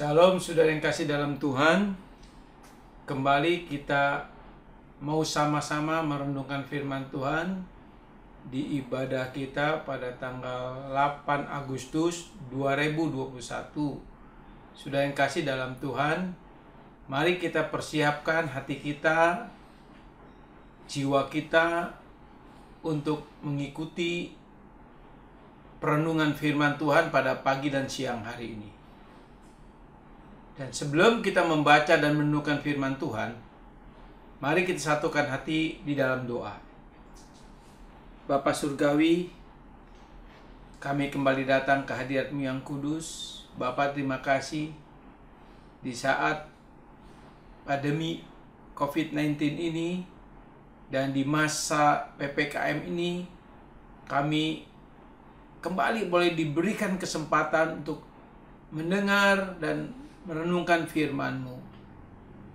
Shalom saudara yang kasih dalam Tuhan. Kembali kita mau sama-sama merenungkan firman Tuhan di ibadah kita pada tanggal 8 Agustus 2021. Saudara yang kasih dalam Tuhan, mari kita persiapkan hati kita, jiwa kita untuk mengikuti perenungan firman Tuhan pada pagi dan siang hari ini. Dan sebelum kita membaca dan merenungkan firman Tuhan, mari kita satukan hati di dalam doa. Bapa Surgawi, kami kembali datang ke hadirat-Mu yang kudus. Bapa, terima kasih di saat pandemi COVID-19 ini dan di masa PPKM ini, kami kembali boleh diberikan kesempatan untuk mendengar dan merenungkan firman-Mu.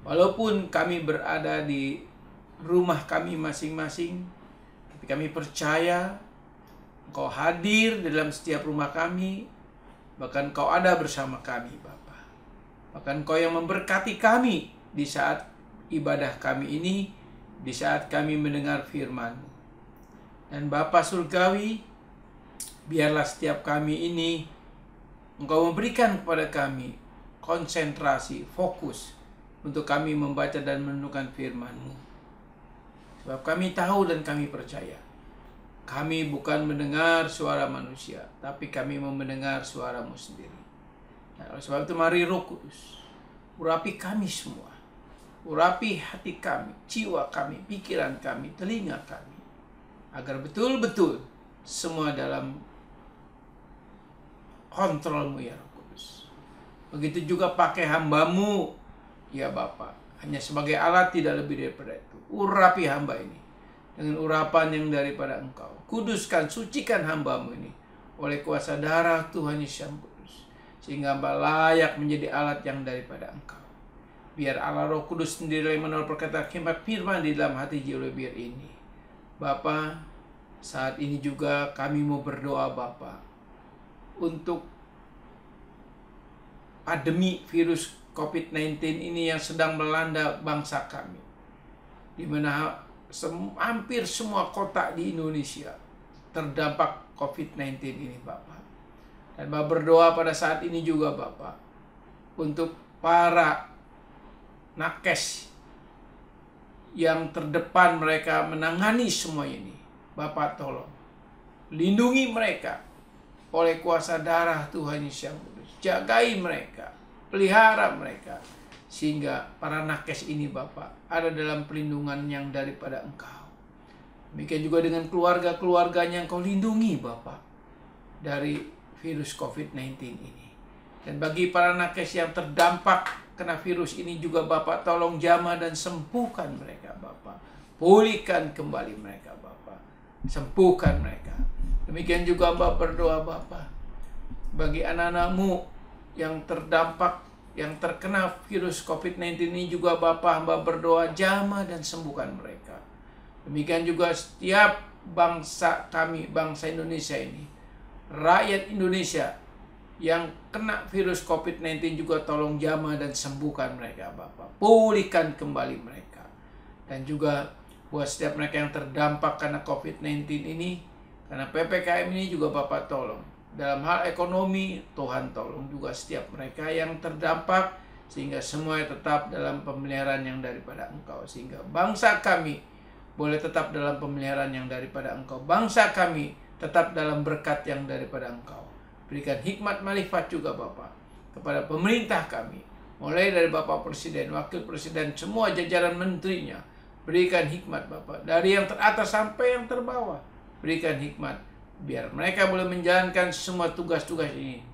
Walaupun kami berada di rumah kami masing-masing, tapi kami percaya Engkau hadir di dalam setiap rumah kami, bahkan Engkau ada bersama kami, Bapa. Bahkan Engkau yang memberkati kami di saat ibadah kami ini, di saat kami mendengar firman-Mu. Dan Bapa Surgawi, biarlah setiap kami ini Engkau memberikan kepada kami konsentrasi, fokus untuk kami membaca dan merenungkan firman-Mu. Sebab kami tahu dan kami percaya, kami bukan mendengar suara manusia, tapi kami mau mendengar suara-Mu sendiri. Nah, oleh sebab itu mari Roh Kudus, urapi kami semua. Urapi hati kami, jiwa kami, pikiran kami, telinga kami. Agar betul-betul semua dalam kontrol-Mu ya Roh Kudus. Begitu juga pakai hamba-Mu ya Bapa, hanya sebagai alat, tidak lebih daripada itu. Urapi hamba ini dengan urapan yang daripada Engkau. Kuduskan, sucikan hamba-Mu ini oleh kuasa darah Tuhan Yesus yang kudus, sehingga hamba layak menjadi alat yang daripada Engkau. Biar Allah Roh Kudus sendiri yang menurut perkataan firman di dalam hati jiwa biar ini. Bapa, saat ini juga kami mau berdoa Bapa, untuk pandemi virus COVID-19 ini yang sedang melanda bangsa kami, di mana hampir semua kota di Indonesia terdampak COVID-19 ini Bapak. Dan Bapak berdoa pada saat ini juga Bapak, untuk para nakes yang terdepan, mereka menangani semua ini. Bapak tolong lindungi mereka oleh kuasa darah Tuhan Yesus yang kudus. Jagai mereka, pelihara mereka, sehingga para nakes ini Bapak ada dalam perlindungan yang daripada Engkau. Demikian juga dengan keluarga-keluarganya Engkau lindungi Bapak dari virus COVID-19 ini. Dan bagi para nakes yang terdampak kena virus ini juga Bapak tolong jamah dan sembuhkan mereka Bapak. Pulihkan kembali mereka Bapak. Sembuhkan mereka. Demikian juga Bapak berdoa Bapak, bagi anak-anak-Mu yang terdampak, yang terkena virus COVID-19 ini juga Bapak, hamba berdoa jamah dan sembuhkan mereka. Demikian juga setiap bangsa kami, bangsa Indonesia ini, rakyat Indonesia yang kena virus COVID-19 juga tolong jamah dan sembuhkan mereka Bapak. Pulihkan kembali mereka. Dan juga buat setiap mereka yang terdampak karena COVID-19 ini, karena PPKM ini juga Bapak tolong. Dalam hal ekonomi, Tuhan tolong juga setiap mereka yang terdampak, sehingga semua tetap dalam pemeliharaan yang daripada Engkau. Sehingga bangsa kami boleh tetap dalam pemeliharaan yang daripada Engkau. Bangsa kami tetap dalam berkat yang daripada Engkau. Berikan hikmat malifat juga Bapak kepada pemerintah kami, mulai dari Bapak Presiden, Wakil Presiden, semua jajaran menterinya. Berikan hikmat Bapak, dari yang teratas sampai yang terbawah. Berikan hikmat, biar mereka boleh menjalankan semua tugas-tugas ini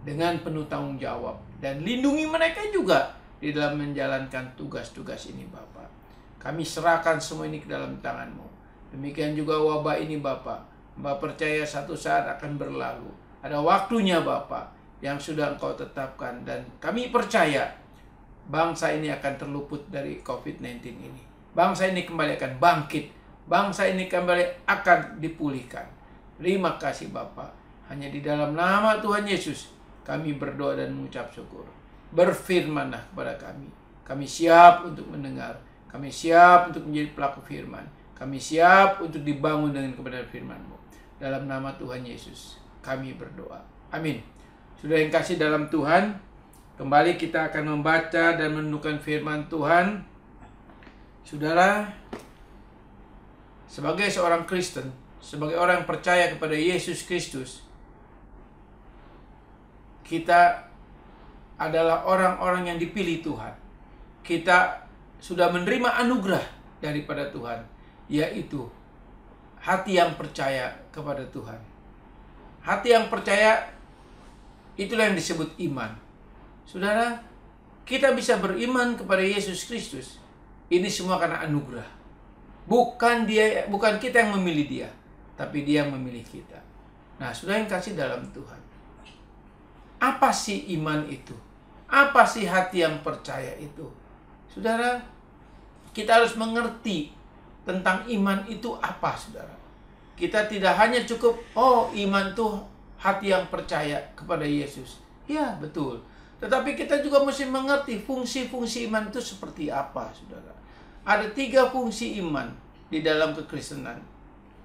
dengan penuh tanggung jawab. Dan lindungi mereka juga di dalam menjalankan tugas-tugas ini Bapak. Kami serahkan semua ini ke dalam tangan-Mu. Demikian juga wabah ini Bapak. Bapak percaya satu saat akan berlalu. Ada waktunya Bapak yang sudah Engkau tetapkan. Dan kami percaya bangsa ini akan terluput dari COVID-19 ini. Bangsa ini kembali akan bangkit. Bangsa ini kembali akan dipulihkan. Terima kasih Bapa. Hanya di dalam nama Tuhan Yesus kami berdoa dan mengucap syukur. berfirmanlah kepada kami. Kami siap untuk mendengar. Kami siap untuk menjadi pelaku firman. Kami siap untuk dibangun dengan kebenaran firman-Mu. Dalam nama Tuhan Yesus, kami berdoa. Amin. Sudah yang kasih dalam Tuhan, kembali kita akan membaca dan merenungkan firman Tuhan. Saudara, sebagai seorang Kristen, sebagai orang yang percaya kepada Yesus Kristus, kita adalah orang-orang yang dipilih Tuhan. Kita sudah menerima anugerah daripada Tuhan, yaitu hati yang percaya kepada Tuhan. Hati yang percaya, itulah yang disebut iman. Saudara, kita bisa beriman kepada Yesus Kristus. Ini semua karena anugerah. Bukan kita yang memilih dia, tapi dia yang memilih kita. Nah, saudara yang kasih dalam Tuhan, apa sih iman itu? Apa sih hati yang percaya itu? Saudara, kita harus mengerti tentang iman itu apa, saudara. Kita tidak hanya cukup, iman itu hati yang percaya kepada Yesus. Ya, betul. Tetapi kita juga mesti mengerti fungsi-fungsi iman itu seperti apa, saudara. Ada 3 fungsi iman di dalam kekristenan.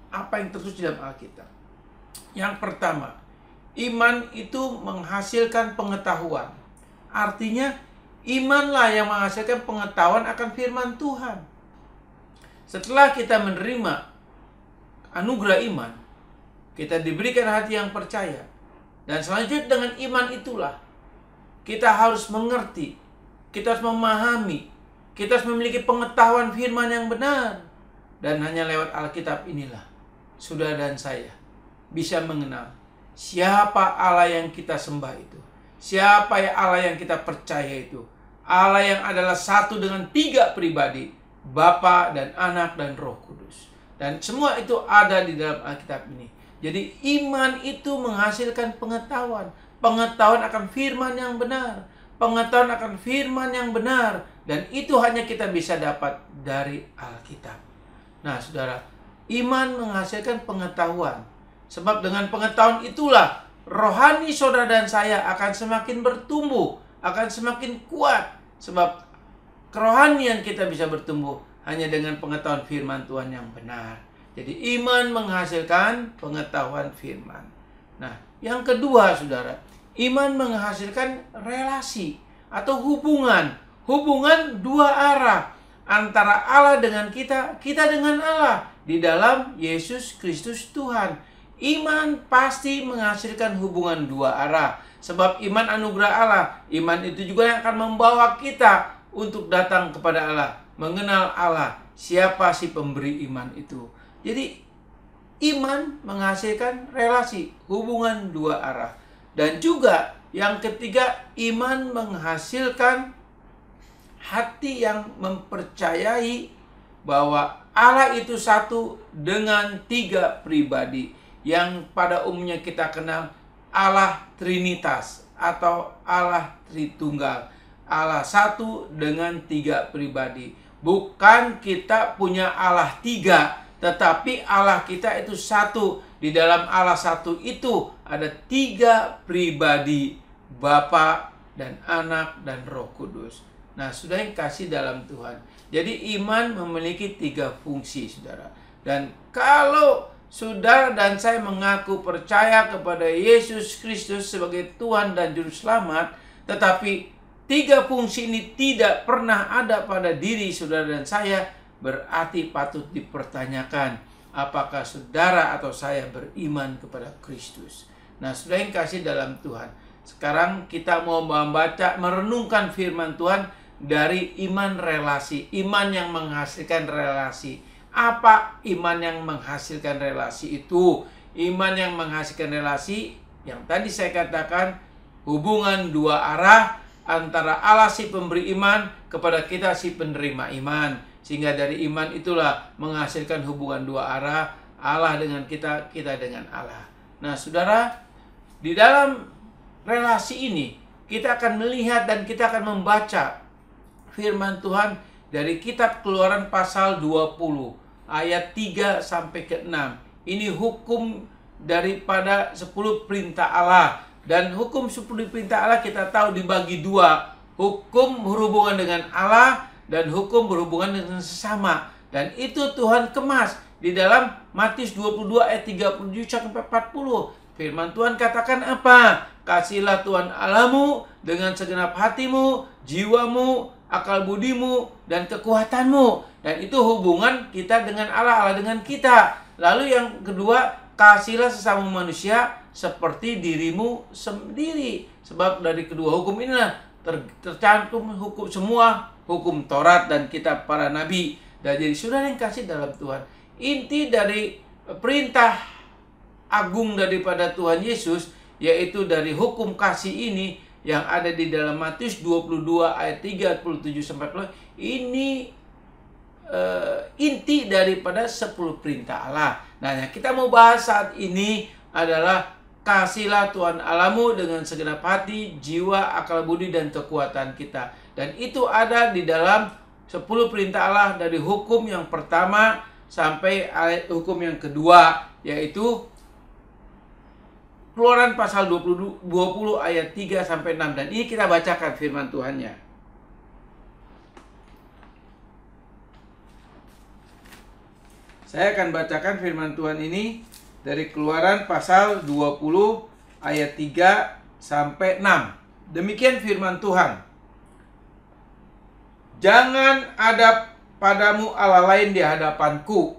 Apa yang tertulis dalam Alkitab? Yang pertama, iman itu menghasilkan pengetahuan. Artinya, imanlah yang menghasilkan pengetahuan akan firman Tuhan. Setelah kita menerima anugerah iman, kita diberikan hati yang percaya. Dan selanjutnya dengan iman itulah kita harus mengerti, kita harus memahami, kita harus memiliki pengetahuan firman yang benar. Dan hanya lewat Alkitab inilah saudara dan saya bisa mengenal siapa Allah yang kita sembah itu. Siapa ya Allah yang kita percaya itu? Allah yang adalah satu dengan 3 pribadi, Bapa dan Anak dan Roh Kudus. Dan semua itu ada di dalam Alkitab ini. Jadi iman itu menghasilkan pengetahuan. Pengetahuan akan firman yang benar. Pengetahuan akan firman yang benar. Dan itu hanya kita bisa dapat dari Alkitab. Nah, saudara, iman menghasilkan pengetahuan. Sebab dengan pengetahuan itulah rohani saudara dan saya akan semakin bertumbuh, akan semakin kuat. Sebab kerohanian kita bisa bertumbuh hanya dengan pengetahuan firman Tuhan yang benar. Jadi iman menghasilkan pengetahuan firman. Nah, yang kedua, saudara, iman menghasilkan relasi atau hubungan. Hubungan 2 arah antara Allah dengan kita, kita dengan Allah di dalam Yesus Kristus Tuhan. Iman pasti menghasilkan hubungan 2 arah. Sebab iman anugerah Allah. Iman itu juga yang akan membawa kita untuk datang kepada Allah. Mengenal Allah. Siapa sih pemberi iman itu? Jadi iman menghasilkan relasi. Hubungan 2 arah. Dan juga yang ketiga, iman menghasilkan hati yang mempercayai bahwa Allah itu satu dengan 3 pribadi. Yang pada umumnya kita kenal Allah Trinitas atau Allah Tritunggal. Allah satu dengan 3 pribadi. Bukan kita punya Allah 3, tetapi Allah kita itu satu. Di dalam Allah satu itu ada 3 pribadi, Bapa dan Anak dan Roh Kudus. Nah, sudah yang kasih dalam Tuhan. Jadi iman memiliki 3 fungsi, saudara. Dan kalau saudara dan saya mengaku percaya kepada Yesus Kristus sebagai Tuhan dan Juru Selamat, tetapi 3 fungsi ini tidak pernah ada pada diri saudara dan saya, berarti patut dipertanyakan apakah saudara atau saya beriman kepada Kristus. Nah, saudara yang kasih dalam Tuhan, sekarang kita mau membaca, merenungkan firman Tuhan dari iman relasi, iman yang menghasilkan relasi. Apa iman yang menghasilkan relasi itu? Iman yang menghasilkan relasi yang tadi saya katakan, hubungan 2 arah antara Allah si pemberi iman kepada kita si penerima iman. Sehingga dari iman itulah menghasilkan hubungan 2 arah, Allah dengan kita, kita dengan Allah. Nah, saudara, di dalam relasi ini kita akan melihat dan kita akan membaca firman Tuhan dari kitab Keluaran pasal 20 ayat 3 sampai ke 6. Ini hukum daripada 10 perintah Allah. Dan hukum 10 perintah Allah kita tahu dibagi 2. Hukum berhubungan dengan Allah dan hukum berhubungan dengan sesama. Dan itu Tuhan kemas di dalam Matius 22 ayat 37 sampai 40. Firman Tuhan katakan apa? Kasihilah Tuhan Allahmu dengan segenap hatimu, jiwamu, akal budimu, dan kekuatanmu. Dan itu hubungan kita dengan Allah, Allah dengan kita. Lalu yang kedua, kasihilah sesama manusia seperti dirimu sendiri. Sebab dari kedua hukum inilah tercantum hukum semua, hukum Taurat dan kitab para nabi. Dan jadi saudara yang kasih dalam Tuhan, inti dari perintah agung daripada Tuhan Yesus, yaitu dari hukum kasih ini yang ada di dalam Matius 22 ayat 37 sampai 40, ini inti daripada 10 perintah Allah. Nah, yang kita mau bahas saat ini adalah kasihilah Tuhan Allahmu dengan segenap hati, jiwa, akal budi, dan kekuatan kita. Dan itu ada di dalam 10 perintah Allah dari hukum yang pertama sampai hukum yang kedua, yaitu Keluaran pasal 20 ayat 3 sampai 6. Dan ini kita bacakan firman Tuhannya. Saya akan bacakan firman Tuhan ini dari Keluaran pasal 20 ayat 3 sampai 6. Demikian firman Tuhan. Jangan ada padamu Allah lain di hadapanku.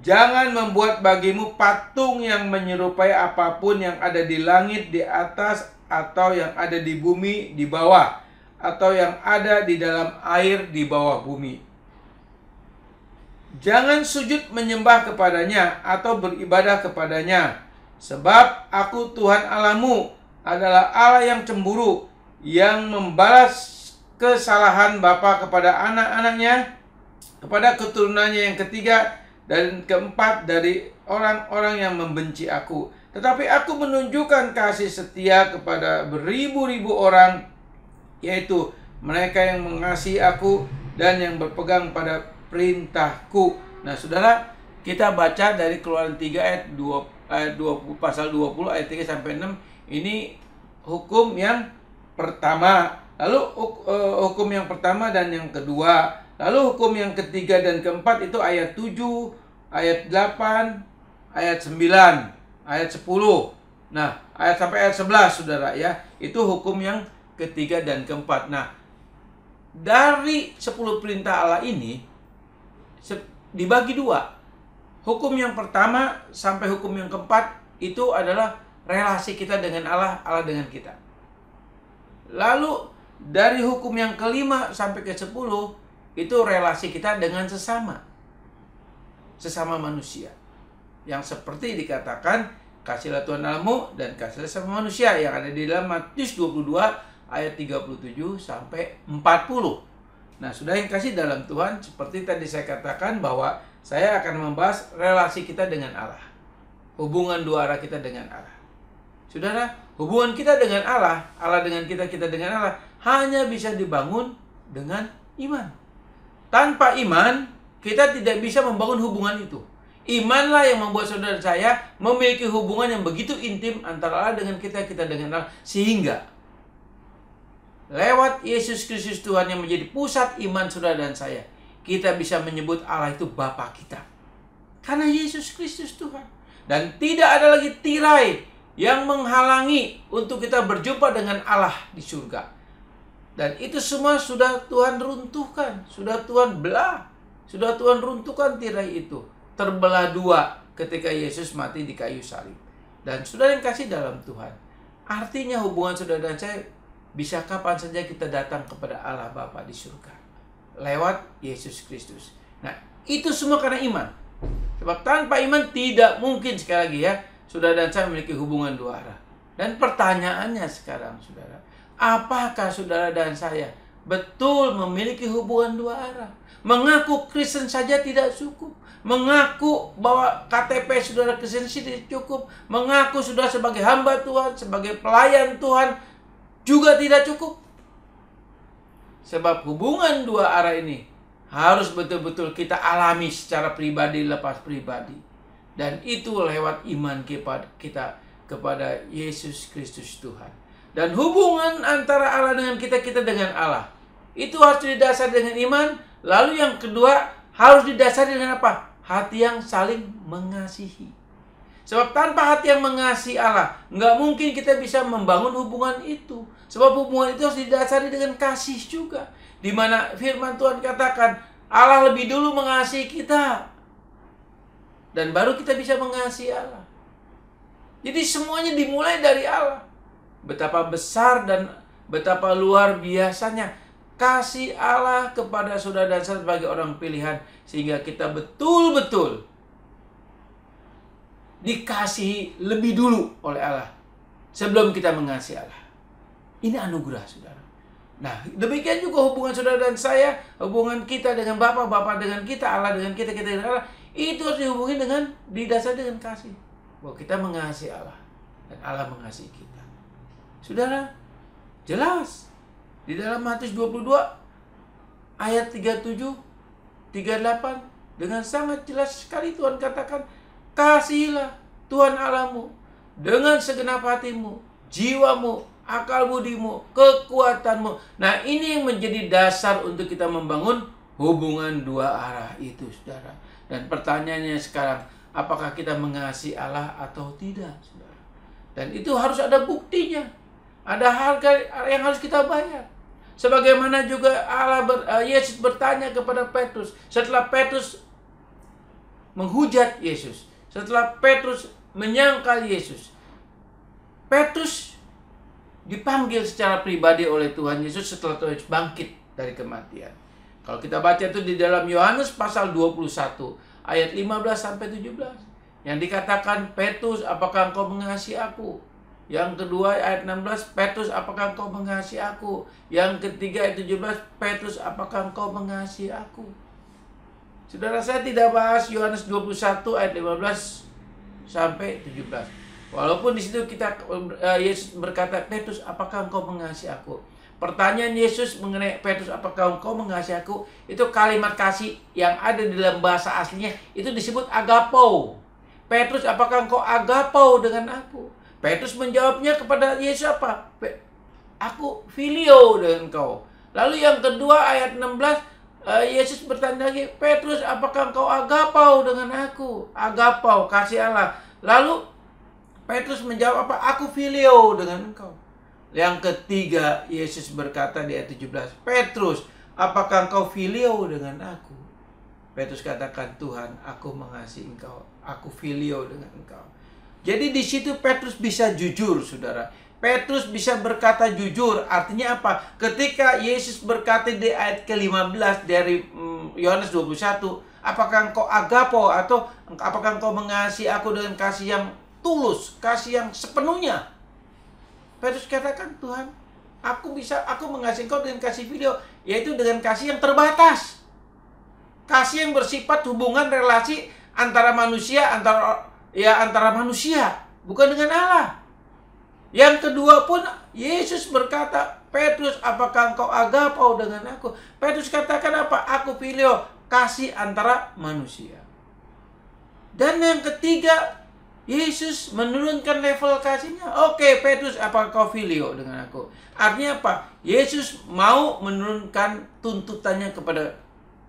Jangan membuat bagimu patung yang menyerupai apapun yang ada di langit di atas, atau yang ada di bumi di bawah, atau yang ada di dalam air di bawah bumi. Jangan sujud menyembah kepadanya atau beribadah kepadanya, sebab aku Tuhan Allahmu adalah Allah yang cemburu, yang membalas kesalahan bapa kepada anak-anaknya, kepada keturunannya yang ketiga dan keempat dari orang-orang yang membenci aku. Tetapi aku menunjukkan kasih setia kepada beribu-ribu orang, yaitu mereka yang mengasihi aku dan yang berpegang pada perintahku. Nah, saudara, kita baca dari Keluaran 3 ayat 20, pasal 20 ayat 3 sampai 6. Ini hukum yang pertama. Lalu hukum yang pertama dan yang kedua. Lalu hukum yang ketiga dan keempat itu ayat 7, ayat 8, ayat 9, ayat 10. Nah, ayat sampai ayat 11, saudara ya. Itu hukum yang ketiga dan keempat. Nah, dari 10 perintah Allah ini dibagi dua. Hukum yang pertama sampai hukum yang keempat itu adalah relasi kita dengan Allah, Allah dengan kita. Lalu dari hukum yang kelima sampai ke 10 itu relasi kita dengan sesama manusia, yang seperti dikatakan kasihilah Tuhan Allahmu dan kasihilah sesama manusia, yang ada di dalam Matius 22 ayat 37 sampai 40. Nah, sudah yang kasih dalam Tuhan, seperti tadi saya katakan bahwa saya akan membahas relasi kita dengan Allah, hubungan dua arah kita dengan Allah. Saudara, hubungan kita dengan Allah, Allah dengan kita, kita dengan Allah, hanya bisa dibangun dengan iman. Tanpa iman, kita tidak bisa membangun hubungan itu. Imanlah yang membuat saudara saya memiliki hubungan yang begitu intim antara Allah dengan kita, kita dengan Allah. Sehingga lewat Yesus Kristus Tuhan yang menjadi pusat iman saudara dan saya, kita bisa menyebut Allah itu Bapa kita. Karena Yesus Kristus Tuhan. Dan tidak ada lagi tirai yang menghalangi untuk kita berjumpa dengan Allah di surga. Dan itu semua sudah Tuhan runtuhkan, sudah Tuhan belah, sudah Tuhan runtuhkan tirai itu. Terbelah dua ketika Yesus mati di kayu salib. Dan saudara yang kasih dalam Tuhan, artinya hubungan saudara dan saya bisa kapan saja kita datang kepada Allah Bapa di surga lewat Yesus Kristus. Nah, itu semua karena iman. Sebab tanpa iman tidak mungkin, sekali lagi ya, saudara dan saya memiliki hubungan dua arah. Dan pertanyaannya sekarang, saudara, apakah saudara dan saya betul memiliki hubungan dua arah? Mengaku Kristen saja tidak cukup. Mengaku bahwa KTP saudara Kristen tidak cukup. Mengaku sudah sebagai hamba Tuhan, sebagai pelayan Tuhan juga tidak cukup. Sebab hubungan dua arah ini harus betul-betul kita alami secara pribadi lepas pribadi. Dan itu lewat iman kita kepada Yesus Kristus Tuhan. Dan hubungan antara Allah dengan kita, kita dengan Allah, itu harus didasari dengan iman. Lalu yang kedua, harus didasari dengan apa? Hati yang saling mengasihi. Sebab tanpa hati yang mengasihi Allah, nggak mungkin kita bisa membangun hubungan itu. Sebab hubungan itu harus didasari dengan kasih juga. Di mana firman Tuhan katakan, Allah lebih dulu mengasihi kita. Dan baru kita bisa mengasihi Allah. Jadi semuanya dimulai dari Allah. Betapa besar dan betapa luar biasanya kasih Allah kepada saudara dan saya sebagai orang pilihan, sehingga kita betul-betul dikasihi lebih dulu oleh Allah sebelum kita mengasihi Allah. Ini anugerah, saudara. Nah, demikian juga hubungan saudara dan saya, hubungan kita dengan Bapa, Bapa dengan kita, Allah dengan kita, kita dengan Allah, itu harus dihubungi dengan didasari dengan kasih. Bahwa kita mengasihi Allah dan Allah mengasihi kita. Saudara, jelas di dalam Matius 22 ayat 37, 38 dengan sangat jelas sekali Tuhan katakan, kasihilah Tuhan Allahmu dengan segenap hatimu, jiwamu, akal budimu, kekuatanmu. Nah, ini yang menjadi dasar untuk kita membangun hubungan dua arah itu, saudara. Dan pertanyaannya sekarang, apakah kita mengasihi Allah atau tidak, saudara? Dan itu harus ada buktinya. Ada harga yang harus kita bayar. Sebagaimana juga Yesus bertanya kepada Petrus setelah Petrus menghujat Yesus, setelah Petrus menyangkal Yesus. Petrus dipanggil secara pribadi oleh Tuhan Yesus setelah Tuhan Yesus bangkit dari kematian. Kalau kita baca itu di dalam Yohanes pasal 21 ayat 15 sampai 17, yang dikatakan, Petrus, apakah engkau mengasihi aku? Yang kedua ayat 16, Petrus, apakah engkau mengasihi aku? Yang ketiga ayat 17, Petrus, apakah engkau mengasihi aku? Saudara, saya tidak bahas Yohanes 21 ayat 15 sampai 17. Walaupun di situ Yesus berkata, Petrus, apakah engkau mengasihi aku? Pertanyaan Yesus mengenai Petrus, apakah engkau mengasihi aku? Itu kalimat kasih yang ada di dalam bahasa aslinya, itu disebut agapo. Petrus, apakah engkau agapo dengan aku? Petrus menjawabnya kepada Yesus apa? Aku filio dengan engkau. Lalu yang kedua ayat 16, Yesus bertanya lagi, Petrus, apakah engkau agapau dengan aku? Agapau, kasih Allah. Lalu Petrus menjawab apa? Aku filio dengan engkau. Yang ketiga, Yesus berkata di ayat 17, Petrus, apakah engkau filio dengan aku? Petrus katakan, Tuhan, aku mengasihi engkau. Aku filio dengan engkau. Jadi di situ Petrus bisa jujur, saudara. Petrus bisa berkata jujur. Artinya apa? Ketika Yesus berkata di ayat ke-15 dari Yohanes 21, apakah engkau agapo, atau apakah engkau mengasihi aku dengan kasih yang tulus, kasih yang sepenuhnya? Petrus katakan, Tuhan, aku mengasihi engkau dengan kasih filio, yaitu dengan kasih yang terbatas. Kasih yang bersifat hubungan relasi antara manusia, antara manusia, bukan dengan Allah. Yang kedua pun Yesus berkata, Petrus, apakah engkau agapau dengan aku? Petrus katakan apa? Aku filio, kasih antara manusia. Dan yang ketiga, Yesus menurunkan level kasihnya. Oke, Petrus, apakah kau filio dengan aku? Artinya apa? Yesus mau menurunkan tuntutannya kepada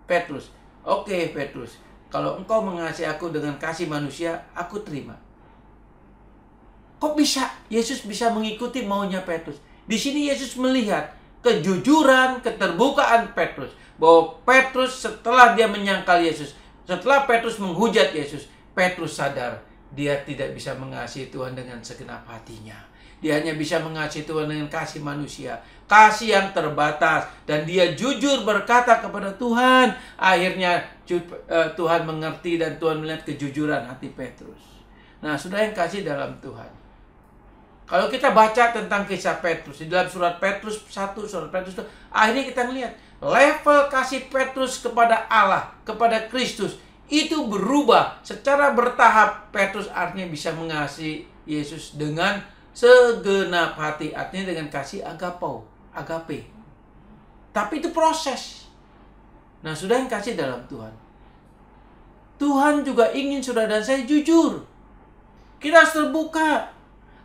Petrus. Oke, Petrus, kalau engkau mengasihi aku dengan kasih manusia, aku terima. Kok bisa Yesus bisa mengikuti maunya Petrus? Di sini Yesus melihat kejujuran, keterbukaan Petrus. Bahwa Petrus setelah dia menyangkal Yesus, setelah Petrus menghujat Yesus, Petrus sadar dia tidak bisa mengasihi Tuhan dengan segenap hatinya. Dia hanya bisa mengasihi Tuhan dengan kasih manusia, kasih yang terbatas. Dan dia jujur berkata kepada Tuhan. Akhirnya Tuhan mengerti dan Tuhan melihat kejujuran hati Petrus. Nah, saudara yang kasih dalam Tuhan, kalau kita baca tentang kisah Petrus di dalam surat Petrus 1, surat Petrus 2, akhirnya kita melihat level kasih Petrus kepada Allah, kepada Kristus, itu berubah secara bertahap. Petrus artinya bisa mengasihi Yesus dengan segenap hati, artinya dengan kasih agape. Tapi itu proses. Nah, saudara yang kasih dalam Tuhan, Tuhan juga ingin saudara dan saya jujur. Kita harus terbuka.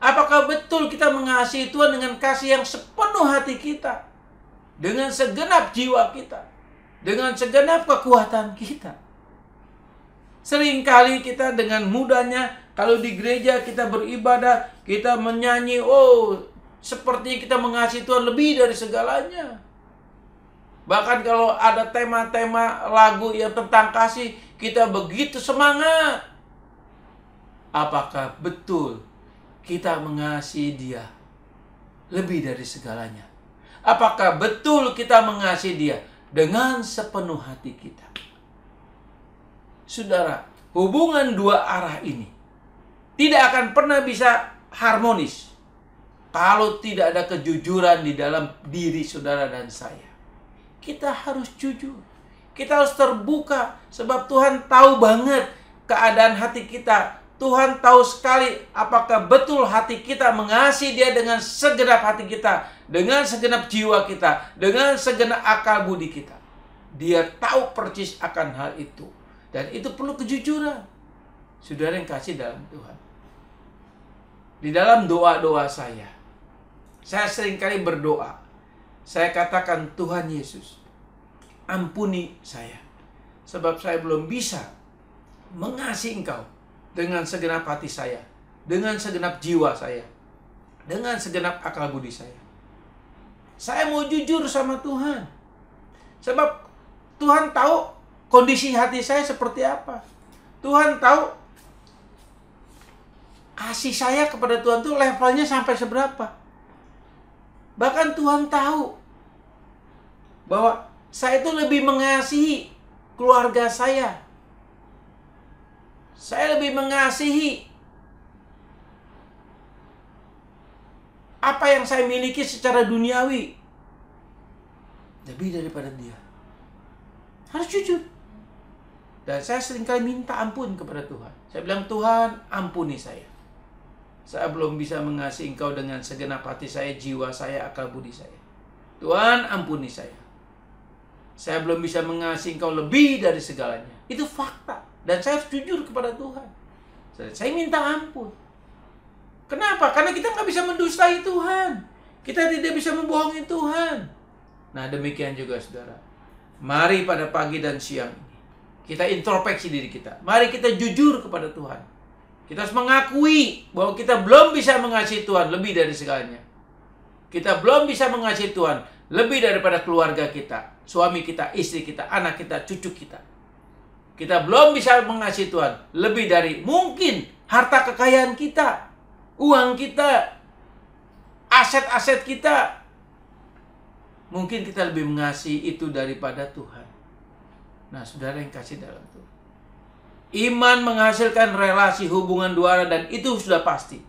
Apakah betul kita mengasihi Tuhan dengan kasih yang sepenuh hati kita, dengan segenap jiwa kita, dengan segenap kekuatan kita? Seringkali kita dengan mudahnya, kalau di gereja kita beribadah, kita menyanyi, oh sepertinya kita mengasihi Tuhan lebih dari segalanya. Bahkan kalau ada tema-tema lagu yang tentang kasih, kita begitu semangat. Apakah betul kita mengasihi Dia lebih dari segalanya? Apakah betul kita mengasihi Dia dengan sepenuh hati kita? Saudara, hubungan dua arah ini tidak akan pernah bisa harmonis kalau tidak ada kejujuran di dalam diri saudara dan saya. Kita harus jujur. Kita harus terbuka. Sebab Tuhan tahu banget keadaan hati kita. Tuhan tahu sekali apakah betul hati kita mengasihi Dia dengan segenap hati kita, dengan segenap jiwa kita, dengan segenap akal budi kita. Dia tahu persis akan hal itu. Dan itu perlu kejujuran. Saudara yang kasih dalam Tuhan. Di dalam doa-doa saya seringkali berdoa. Saya katakan, Tuhan Yesus, ampuni saya. Sebab saya belum bisa mengasihi Engkau dengan segenap hati saya, dengan segenap jiwa saya, dengan segenap akal budi saya. Saya mau jujur sama Tuhan. Sebab Tuhan tahu kondisi hati saya seperti apa. Tuhan tahu kasih saya kepada Tuhan itu levelnya sampai seberapa. Bahkan Tuhan tahu bahwa saya itu lebih mengasihi keluarga saya. Saya lebih mengasihi apa yang saya miliki secara duniawi lebih daripada Dia. Harus jujur. Dan saya seringkali minta ampun kepada Tuhan. Saya bilang, Tuhan, ampuni saya. Saya belum bisa mengasihi Engkau dengan segenap hati saya, jiwa saya, akal budi saya. Tuhan, ampuni saya. Saya belum bisa mengasihi Engkau lebih dari segalanya. Itu fakta. Dan saya harus jujur kepada Tuhan. Saya minta ampun. Kenapa? Karena kita nggak bisa mendustai Tuhan. Kita tidak bisa membohongi Tuhan. Nah, demikian juga saudara. Mari pada pagi dan siang ini kita introspeksi diri kita. Mari kita jujur kepada Tuhan. Kita harus mengakui bahwa kita belum bisa mengasihi Tuhan lebih dari segalanya. Kita belum bisa mengasihi Tuhan lebih daripada keluarga kita, suami kita, istri kita, anak kita, cucu kita. Kita belum bisa mengasihi Tuhan lebih dari mungkin harta kekayaan kita, uang kita, aset-aset kita. Mungkin kita lebih mengasihi itu daripada Tuhan. Nah, saudara yang kasih dalam Tuhan, iman menghasilkan relasi hubungan dua arah, dan itu sudah pasti.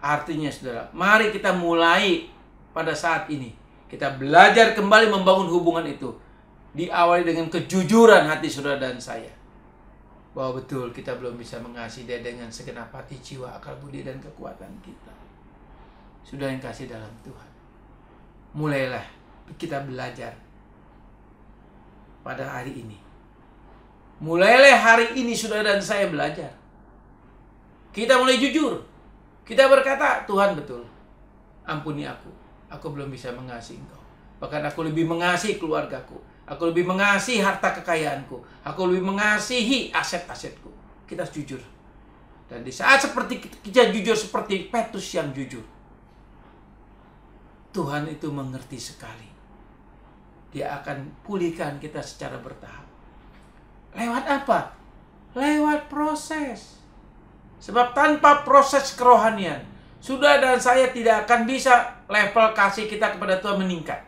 Artinya saudara, mari kita mulai pada saat ini. Kita belajar kembali membangun hubungan itu. Diawali dengan kejujuran hati saudara dan saya. Bahwa betul kita belum bisa mengasihi Dia dengan segenap hati, jiwa, akal budi, dan kekuatan kita. Sudah yang kasih dalam Tuhan, mulailah kita belajar pada hari ini. Mulailah hari ini saudara dan saya belajar. Kita mulai jujur. Kita berkata, Tuhan betul, ampuni aku. Aku belum bisa mengasihi Engkau. Bahkan aku lebih mengasihi keluargaku. Aku lebih mengasihi harta kekayaanku. Aku lebih mengasihi aset-asetku. Kita harus jujur. Dan di saat seperti kita jujur seperti Petrus yang jujur, Tuhan itu mengerti sekali. Dia akan pulihkan kita secara bertahap. Lewat apa? Lewat proses. Sebab tanpa proses kerohanian, sudah dan saya tidak akan bisa level kasih kita kepada Tuhan meningkat.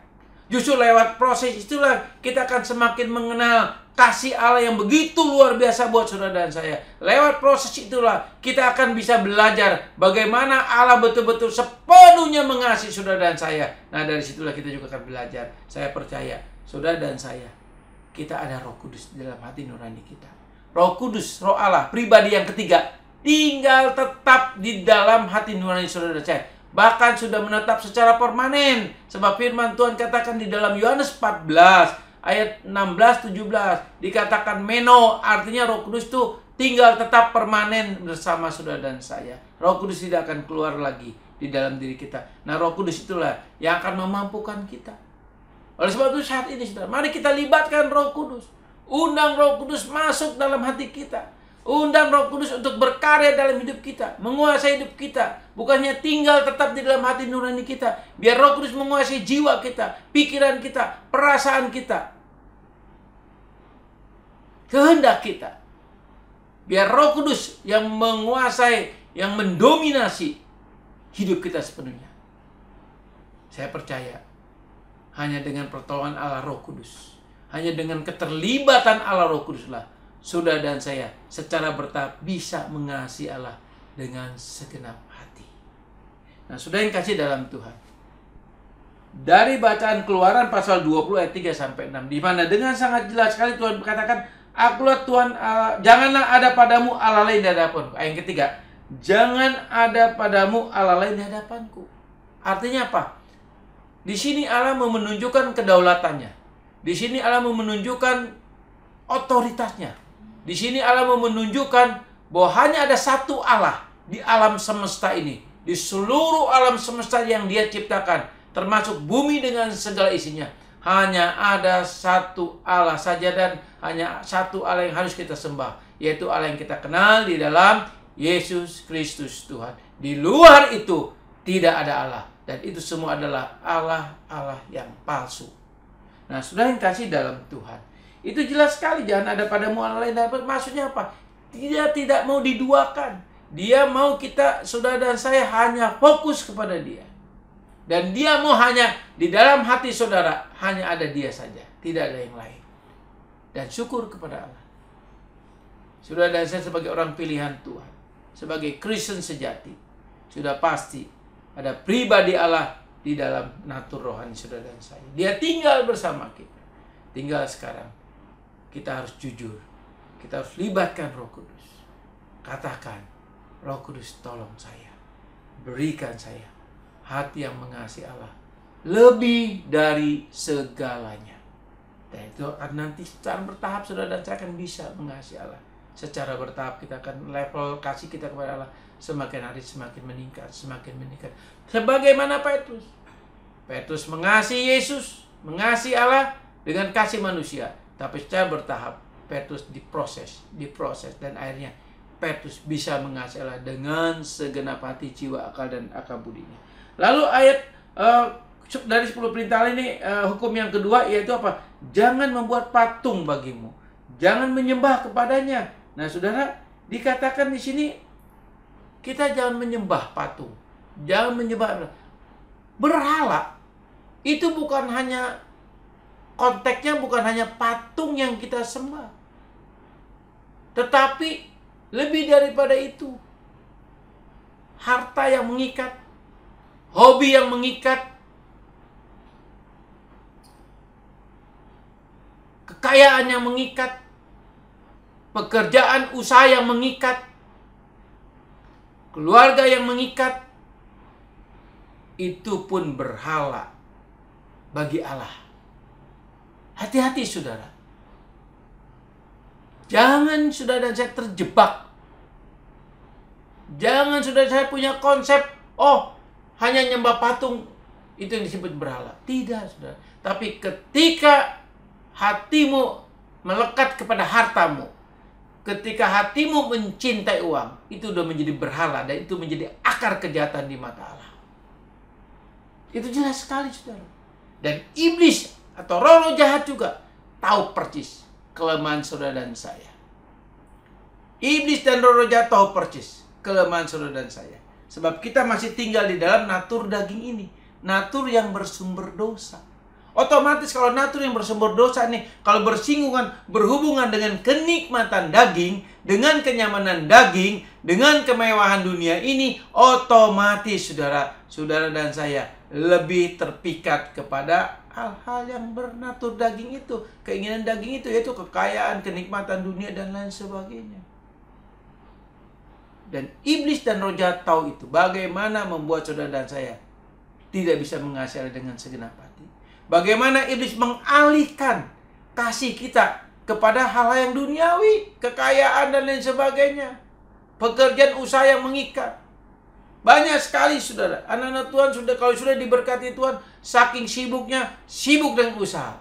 Justru lewat proses itulah kita akan semakin mengenal kasih Allah yang begitu luar biasa buat saudara dan saya. Lewat proses itulah kita akan bisa belajar bagaimana Allah betul-betul sepenuhnya mengasihi saudara dan saya. Nah, dari situlah kita juga akan belajar. Saya percaya, saudara dan saya, kita ada Roh Kudus di dalam hati nurani kita. Roh Kudus, Roh Allah, pribadi yang ketiga, tinggal tetap di dalam hati nurani saudara dan saya. Bahkan sudah menetap secara permanen. Sebab firman Tuhan katakan di dalam Yohanes 14 ayat 16-17, dikatakan meno, artinya Roh Kudus itu tinggal tetap permanen bersama saudara dan saya. Roh Kudus tidak akan keluar lagi di dalam diri kita. Nah, Roh Kudus itulah yang akan memampukan kita. Oleh sebab itu saat ini, saudara, mari kita libatkan Roh Kudus. Undang Roh Kudus masuk dalam hati kita. Undang Roh Kudus untuk berkarya dalam hidup kita, menguasai hidup kita. Bukannya tinggal tetap di dalam hati nurani kita. Biar Roh Kudus menguasai jiwa kita, pikiran kita, perasaan kita, kehendak kita. Biar Roh Kudus yang menguasai, yang mendominasi hidup kita sepenuhnya. Saya percaya hanya dengan pertolongan Allah Roh Kudus, hanya dengan keterlibatan Allah Roh Kudus lah saudara dan saya secara bertahap bisa mengasihi Allah dengan segenap hati. Nah, saudara yang kasih dalam Tuhan, dari bacaan Keluaran pasal 20 ayat 3 sampai 6, di mana dengan sangat jelas sekali Tuhan berkatakan, "Akulah Tuhan Allah, janganlah ada padamu Allah lain di hadapanku." Ayat ketiga, "Jangan ada padamu Allah lain di hadapanku." Artinya apa? Di sini Allah mau menunjukkan kedaulatannya. Di sini Allah mau menunjukkan otoritasnya. Di sini Allah mau menunjukkan bahwa hanya ada satu Allah di alam semesta ini. Di seluruh alam semesta yang Dia ciptakan, termasuk bumi dengan segala isinya. Hanya ada satu Allah saja dan hanya satu Allah yang harus kita sembah, yaitu Allah yang kita kenal di dalam Yesus Kristus Tuhan. Di luar itu tidak ada Allah. Dan itu semua adalah Allah yang palsu. Nah, saudara yang kasih dalam Tuhan, itu jelas sekali, jangan ada padamu Allah lain. Maksudnya apa? Dia tidak mau diduakan. Dia mau kita, saudara dan saya, hanya fokus kepada Dia. Dan Dia mau hanya di dalam hati saudara, hanya ada Dia saja, tidak ada yang lain. Dan syukur kepada Allah. Saudara dan saya sebagai orang pilihan Tuhan, sebagai Kristen sejati, sudah pasti ada pribadi Allah di dalam natur rohani saudara dan saya. Dia tinggal bersama kita. Tinggal sekarang kita harus jujur. Kita harus libatkan Roh Kudus. Katakan, Roh Kudus tolong saya. Berikan saya hati yang mengasihi Allah lebih dari segalanya. Dan itu akan nanti secara bertahap saudara dan saya akan bisa mengasihi Allah. Secara bertahap kita akan level kasih kita kepada Allah semakin hari semakin meningkat, semakin meningkat. Sebagaimana Petrus. Petrus mengasihi Yesus, mengasihi Allah dengan kasih manusia. Tapi secara bertahap Petrus diproses, dan akhirnya Petrus bisa mengasihi Allah dengan segenap hati, jiwa, akal, dan akal budinya. Lalu ayat dari 10 perintah ini, hukum yang kedua yaitu apa? Jangan membuat patung bagimu, jangan menyembah kepadanya. Nah, saudara, dikatakan di sini kita jangan menyembah patung, jangan menyembah berhala. Itu bukan hanya konteksnya, bukan hanya patung yang kita sembah, tetapi lebih daripada itu, harta yang mengikat, hobi yang mengikat, kekayaan yang mengikat, pekerjaan usaha yang mengikat, keluarga yang mengikat, itu pun berhala bagi Allah. Hati-hati saudara. Jangan saudara dan saya terjebak. Jangan saudara saya punya konsep, oh hanya nyembah patung itu yang disebut berhala. Tidak saudara. Tapi ketika hatimu melekat kepada hartamu, ketika hatimu mencintai uang, itu sudah menjadi berhala dan itu menjadi akar kejahatan di mata Allah. Itu jelas sekali saudara. Dan iblis atau roh-roh jahat juga tahu persis kelemahan saudara dan saya. Iblis dan roh-roh jahat tahu persis kelemahan saudara dan saya. Sebab kita masih tinggal di dalam natur daging ini, natur yang bersumber dosa. Otomatis kalau natur yang bersumber dosa ini, kalau berhubungan dengan kenikmatan daging, dengan kenyamanan daging, dengan kemewahan dunia ini, otomatis saudara dan saya lebih terpikat kepada hal-hal yang bernatur daging itu, keinginan daging itu, yaitu kekayaan, kenikmatan dunia, dan lain sebagainya. Dan iblis dan roh jahat tahu itu, bagaimana membuat saudara dan saya tidak bisa mengasihi Allah dengan segenap hati. Bagaimana iblis mengalihkan kasih kita kepada hal-hal yang duniawi, kekayaan dan lain sebagainya. Pekerjaan usaha yang mengikat. Banyak sekali saudara, anak-anak Tuhan kalau sudah diberkati Tuhan, saking sibuknya, sibuk dengan usaha.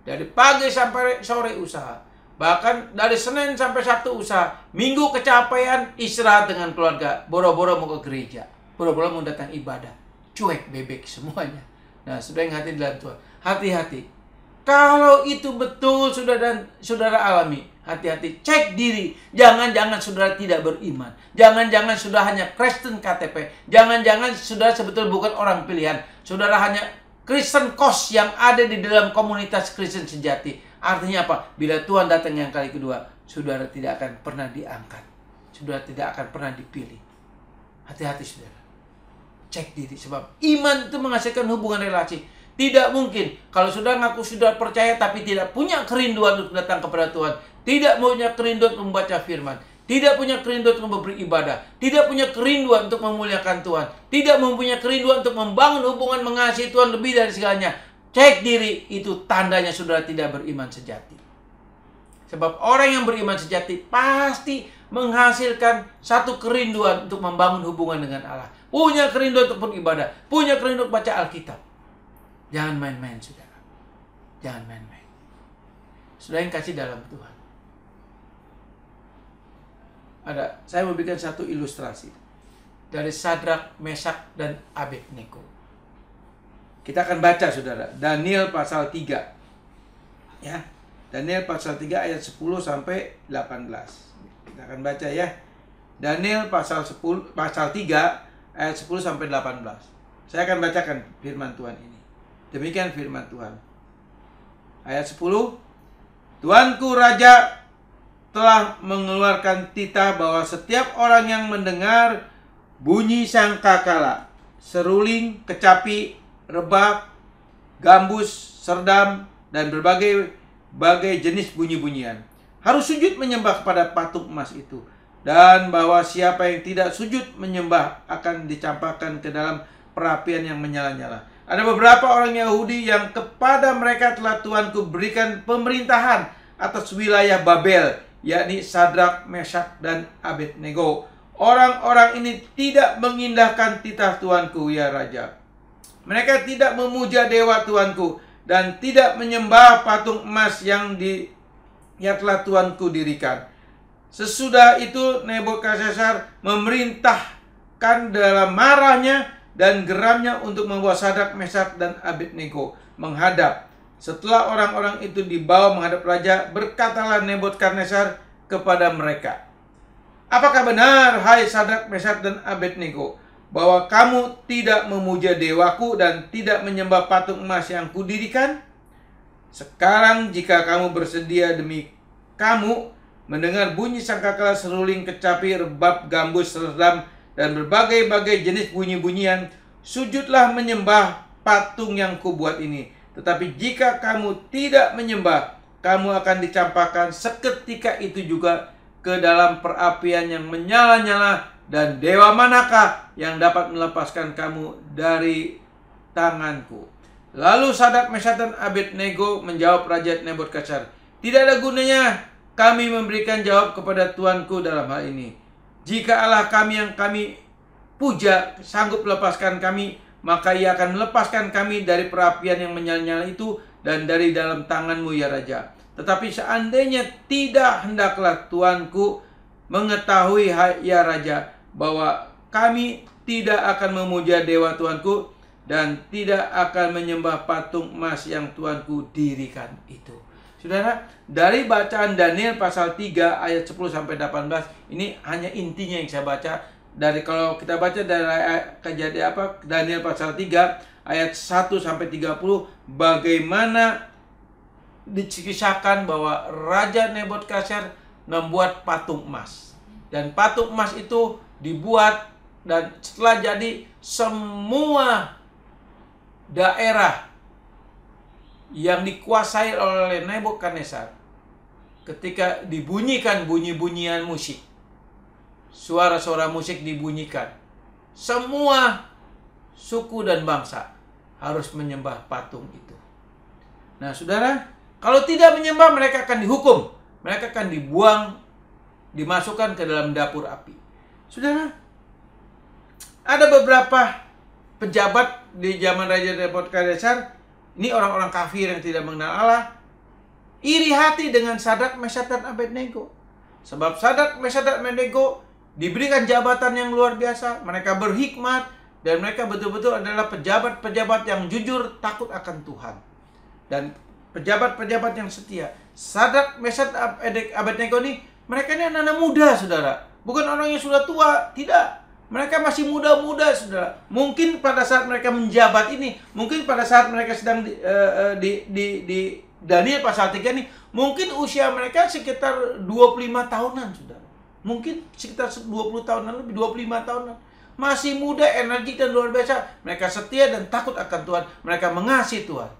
Dari pagi sampai sore usaha. Bahkan dari Senin sampai Sabtu usaha. Minggu kecapean, istirahat dengan keluarga. Boro-boro mau ke gereja. Boro-boro mau datang ibadah. Cuek, bebek semuanya. Nah, saudara yang hati dalam Tuhan, hati-hati. Kalau itu betul saudara alami, hati-hati, cek diri. Jangan-jangan saudara tidak beriman. Jangan-jangan saudara hanya Kristen KTP. Jangan-jangan saudara sebetulnya bukan orang pilihan. Saudara hanya Kristen kos yang ada di dalam komunitas Kristen sejati. Artinya apa? Bila Tuhan datang yang kali kedua, saudara tidak akan pernah diangkat. Saudara tidak akan pernah dipilih. Hati-hati saudara. Cek diri, sebab iman itu menghasilkan hubungan relasi. Tidak mungkin kalau sudah ngaku sudah percaya tapi tidak punya kerinduan untuk datang kepada Tuhan, tidak punya kerinduan untuk membaca firman, tidak punya kerinduan untuk beribadah, tidak punya kerinduan untuk memuliakan Tuhan, tidak mempunyai kerinduan untuk membangun hubungan mengasihi Tuhan lebih dari segalanya. Cek diri, itu tandanya saudara tidak beriman sejati. Sebab orang yang beriman sejati pasti menghasilkan satu kerinduan untuk membangun hubungan dengan Allah. Punya kerinduan untuk beribadah, punya kerinduan untuk baca Alkitab. Jangan main-main, saudara. Jangan main-main. Saudara yang kasih dalam Tuhan. Saya mau bikin satu ilustrasi. Dari Sadrak, Mesak, dan Abednego. Kita akan baca, saudara. Daniel pasal 3. Ya. Daniel pasal 3 ayat 10 sampai 18. Kita akan baca ya. Daniel pasal 3 ayat 10 sampai 18. Saya akan bacakan firman Tuhan ini. Demikian firman Tuhan. Ayat 10. Tuanku Raja telah mengeluarkan titah bahwa setiap orang yang mendengar bunyi sangkakala, seruling, kecapi, rebab, gambus, serdam, dan berbagai jenis bunyi-bunyian harus sujud menyembah kepada patung emas itu. Dan bahwa siapa yang tidak sujud menyembah akan dicampakkan ke dalam perapian yang menyala-nyala. Ada beberapa orang Yahudi yang kepada mereka telah Tuanku berikan pemerintahan atas wilayah Babel, yakni Sadrak, Mesak, dan Abednego. Orang-orang ini tidak mengindahkan titah Tuanku, ya Raja. Mereka tidak memuja dewa Tuanku dan tidak menyembah patung emas yang telah Tuanku dirikan. Sesudah itu Nebukadnezar memerintahkan dalam marahnya dan geramnya untuk membawa Sadrak, Mesak, dan Abednego menghadap. Setelah orang-orang itu dibawa menghadap raja, berkatalah Nebukadnezar kepada mereka, apakah benar, hai Sadrak, Mesak, dan Abednego, bahwa kamu tidak memuja dewaku dan tidak menyembah patung emas yang kudirikan? Sekarang jika kamu bersedia demi kamu mendengar bunyi sangkakala, seruling, kecapi, rebab, gambus, serdam, dan berbagai-bagai jenis bunyi-bunyian, sujudlah menyembah patung yang kubuat ini. Tetapi jika kamu tidak menyembah, kamu akan dicampakkan seketika itu juga ke dalam perapian yang menyala-nyala. Dan dewa manakah yang dapat melepaskan kamu dari tanganku? Lalu Sadrak, Mesak, dan Abednego menjawab Raja Nebukadnezar, tidak ada gunanya kami memberikan jawab kepada Tuanku dalam hal ini. Jika Allah kami yang kami puja sanggup melepaskan kami, maka Ia akan melepaskan kami dari perapian yang menyala-nyala itu dan dari dalam tanganmu, ya Raja. Tetapi seandainya tidak, hendaklah Tuanku mengetahui, ya Raja, bahwa kami tidak akan memuja dewa Tuanku dan tidak akan menyembah patung emas yang Tuanku dirikan itu. Saudara, dari bacaan Daniel pasal 3 ayat 10 sampai 18, ini hanya intinya yang saya baca. Kalau kita baca dari Daniel pasal 3 ayat 1 sampai 30, bagaimana dikisahkan bahwa Raja Nebukadnezar membuat patung emas. Dan patung emas itu dibuat, dan setelah jadi, semua daerah yang dikuasai oleh Nebukadnezar, ketika dibunyikan bunyi-bunyian musik, suara-suara musik dibunyikan, semua suku dan bangsa harus menyembah patung itu. Nah, saudara, Kalau tidak menyembah, mereka akan dihukum. Mereka akan dibuang, dimasukkan ke dalam dapur api. Saudara, ada beberapa pejabat di zaman Raja Nebukadnezar, ini orang-orang kafir yang tidak mengenal Allah, iri hati dengan Sadrak, Mesyak, dan Abednego. Sebab Sadrak, Mesyak, dan Abednego diberikan jabatan yang luar biasa. Mereka berhikmat, dan mereka betul-betul adalah pejabat-pejabat yang jujur, takut akan Tuhan. Dan pejabat-pejabat yang setia. Sadrak, Mesyak, Abednego ini, mereka ini anak-anak muda, saudara. Bukan orang yang sudah tua, tidak. Mereka masih muda-muda, saudara. Mungkin pada saat mereka menjabat ini, mungkin pada saat mereka sedang di Daniel pasal 3 ini, mungkin usia mereka sekitar 25 tahunan, saudara. Mungkin sekitar 20 tahunan lebih, 25 tahunan. Masih muda, energik, dan luar biasa. Mereka setia dan takut akan Tuhan. Mereka mengasihi Tuhan.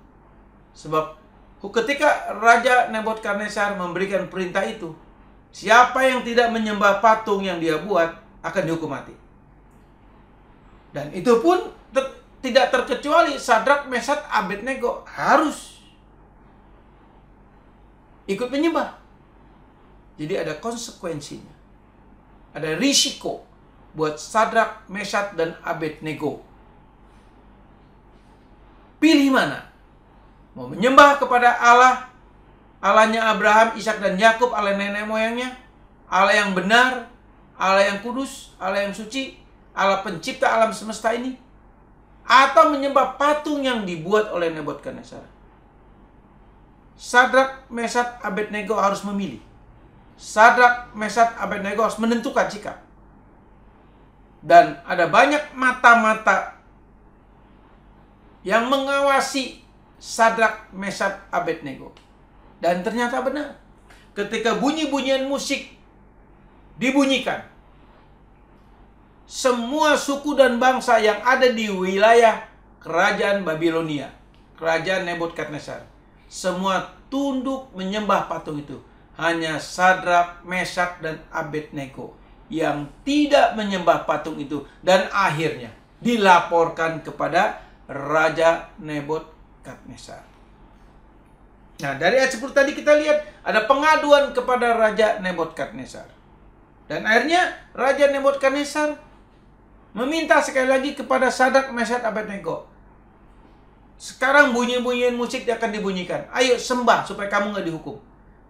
Sebab ketika Raja Nebukadnezar memberikan perintah itu, siapa yang tidak menyembah patung yang dia buat akan dihukum mati. Dan itu pun tidak terkecuali Sadrak, Mesyak, Abednego harus ikut menyembah. Jadi ada konsekuensinya. Ada risiko buat Sadrak, Mesyak, dan Abednego. Pilih mana? Mau menyembah kepada Allah, Allahnya Abraham, Ishak, dan Yakub, Allah nenek moyangnya, Allah yang benar, Allah yang kudus, Allah yang suci, Allah pencipta alam semesta ini, atau menyembah patung yang dibuat oleh Nebukadnezar. Sadrak, Mesyak, Abednego harus memilih. Sadrak, Mesyak, Abednego harus menentukan sikap. Dan ada banyak mata-mata yang mengawasi Sadrak, Mesyak, Abednego. Dan ternyata benar. Ketika bunyi-bunyian musik dibunyikan, semua suku dan bangsa yang ada di wilayah kerajaan Babilonia, kerajaan Nebukadnezar, semua tunduk menyembah patung itu. Hanya Sadrak, Mesyak, dan Abednego yang tidak menyembah patung itu. Dan akhirnya dilaporkan kepada Raja Nebukadnezar. Nah, dari ayat 10 tadi kita lihat ada pengaduan kepada Raja Nebukadnezar. Dan akhirnya Raja Nebukadnezar meminta sekali lagi kepada Sadrak, Mesyak, Abednego. Sekarang bunyi-bunyian musik akan dibunyikan. Ayo sembah supaya kamu nggak dihukum.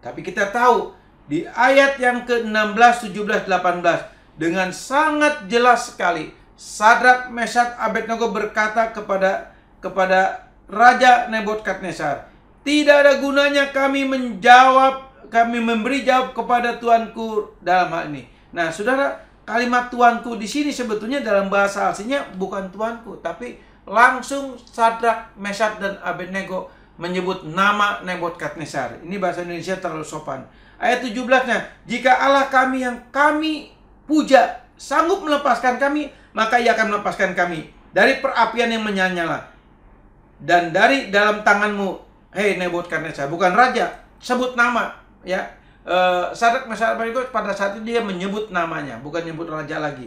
Tapi kita tahu di ayat yang ke-16, 17, 18 dengan sangat jelas sekali Sadrak, Mesyak, Abednego berkata kepada Raja Nebukadnezar, tidak ada gunanya kami memberi jawab kepada Tuanku dalam hal ini. Nah, saudara, kalimat Tuanku di sini sebetulnya dalam bahasa aslinya bukan Tuanku, tapi langsung Sadrak, Mesyak, dan Abednego menyebut nama Nebukadnezar. Ini bahasa Indonesia terlalu sopan. Ayat 17-nya, jika Allah kami yang kami puja sanggup melepaskan kami, maka Ia akan melepaskan kami dari perapian yang menyala-nyala dan dari dalam tanganmu, hei Nebukadnezar. Bukan raja, sebut nama, ya. Sadrak, Mesyak, Abednego pada saat itu dia menyebut namanya, bukan menyebut raja lagi.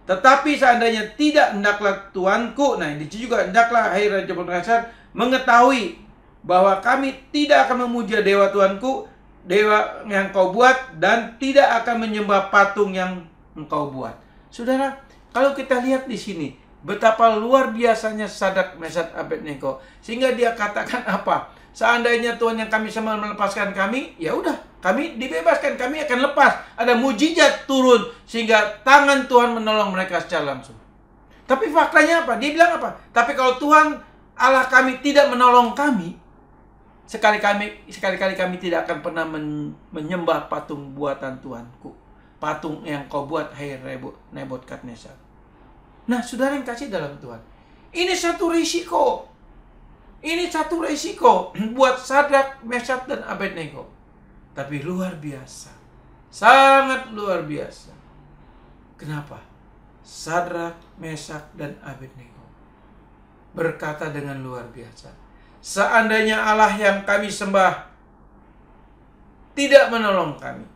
Tetapi seandainya tidak, hendaklah Tuanku, nah di sini juga hendaklah, hai Raja Nebukadnezar, mengetahui bahwa kami tidak akan memuja dewa Tuanku, dewa yang kau buat, dan tidak akan menyembah patung yang engkau buat. Saudara, kalau kita lihat di sini betapa luar biasanya Sadrak, Mesyak, Abednego, sehingga dia katakan apa? Seandainya Tuhan yang kami sembah melepaskan kami, ya udah, kami dibebaskan, kami akan lepas. Ada mujizat turun sehingga tangan Tuhan menolong mereka secara langsung. Tapi faktanya apa? Dia bilang apa? Tapi kalau Tuhan Allah kami tidak menolong kami, sekali-kali kami tidak akan pernah menyembah patung buatan Tuanku, patung yang kau buat, hai Nebukadnezar. Nah, saudara yang kasih dalam Tuhan, ini satu risiko. Ini satu risiko buat Sadrak, Mesyak, dan Abednego. Tapi luar biasa. Sangat luar biasa. Kenapa? Sadrak, Mesyak, dan Abednego berkata dengan luar biasa, seandainya Allah yang kami sembah tidak menolong kami,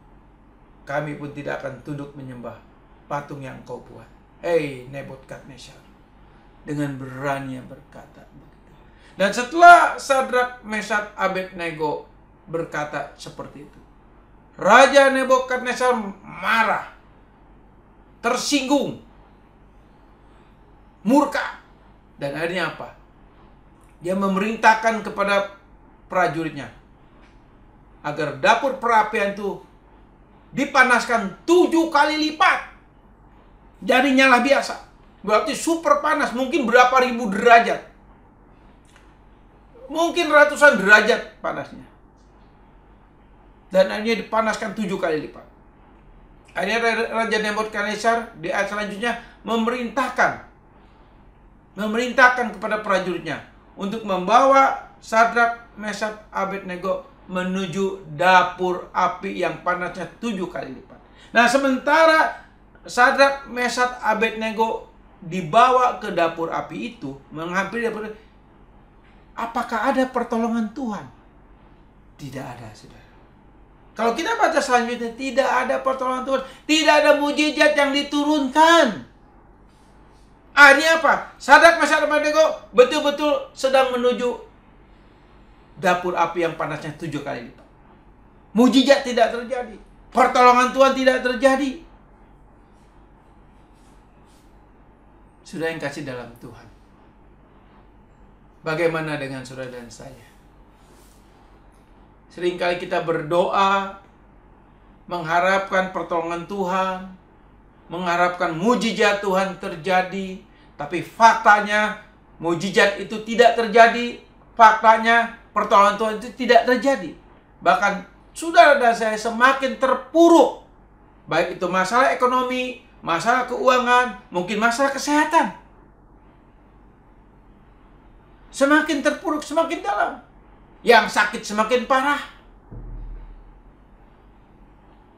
kami pun tidak akan tunduk menyembah patung yang kau buat, hei Nebukadnezar. Dengan berani berkata begitu. Dan setelah Sadrak, Mesyak, Abednego berkata seperti itu. Raja Nebukadnezar marah, tersinggung, murka. Dan akhirnya apa? Dia memerintahkan kepada prajuritnya agar dapur perapian itu dipanaskan 7 kali lipat dari nyala biasa. Berarti super panas, mungkin berapa ribu derajat. Mungkin ratusan derajat panasnya. Dan akhirnya dipanaskan 7 kali lipat. Akhirnya Raja Nebukadnezar di ayat selanjutnya memerintahkan kepada prajuritnya untuk membawa Sadrak, Mesak, Abednego menuju dapur api yang panasnya 7 kali lipat. Nah, sementara Sadrak, Mesak, Abednego dibawa ke dapur api itu, menghampiri dapur, apakah ada pertolongan Tuhan? Tidak ada, saudara. Kalau kita baca selanjutnya, tidak ada pertolongan Tuhan, tidak ada mujizat yang diturunkan. Akhirnya apa? Sadrak, Mesak, Abednego betul-betul sedang menuju dapur api yang panasnya 7 kali lipat. Mujizat tidak terjadi, pertolongan Tuhan tidak terjadi. Sudah yang kasih dalam Tuhan, bagaimana dengan saudara dan saya? Seringkali kita berdoa, mengharapkan pertolongan Tuhan, mengharapkan mujizat Tuhan terjadi, tapi faktanya mujizat itu tidak terjadi. Faktanya pertolongan Tuhan itu tidak terjadi. Bahkan saudara dan saya semakin terpuruk, baik itu masalah ekonomi, masalah keuangan, mungkin masalah kesehatan. Semakin terpuruk, semakin dalam. Yang sakit semakin parah.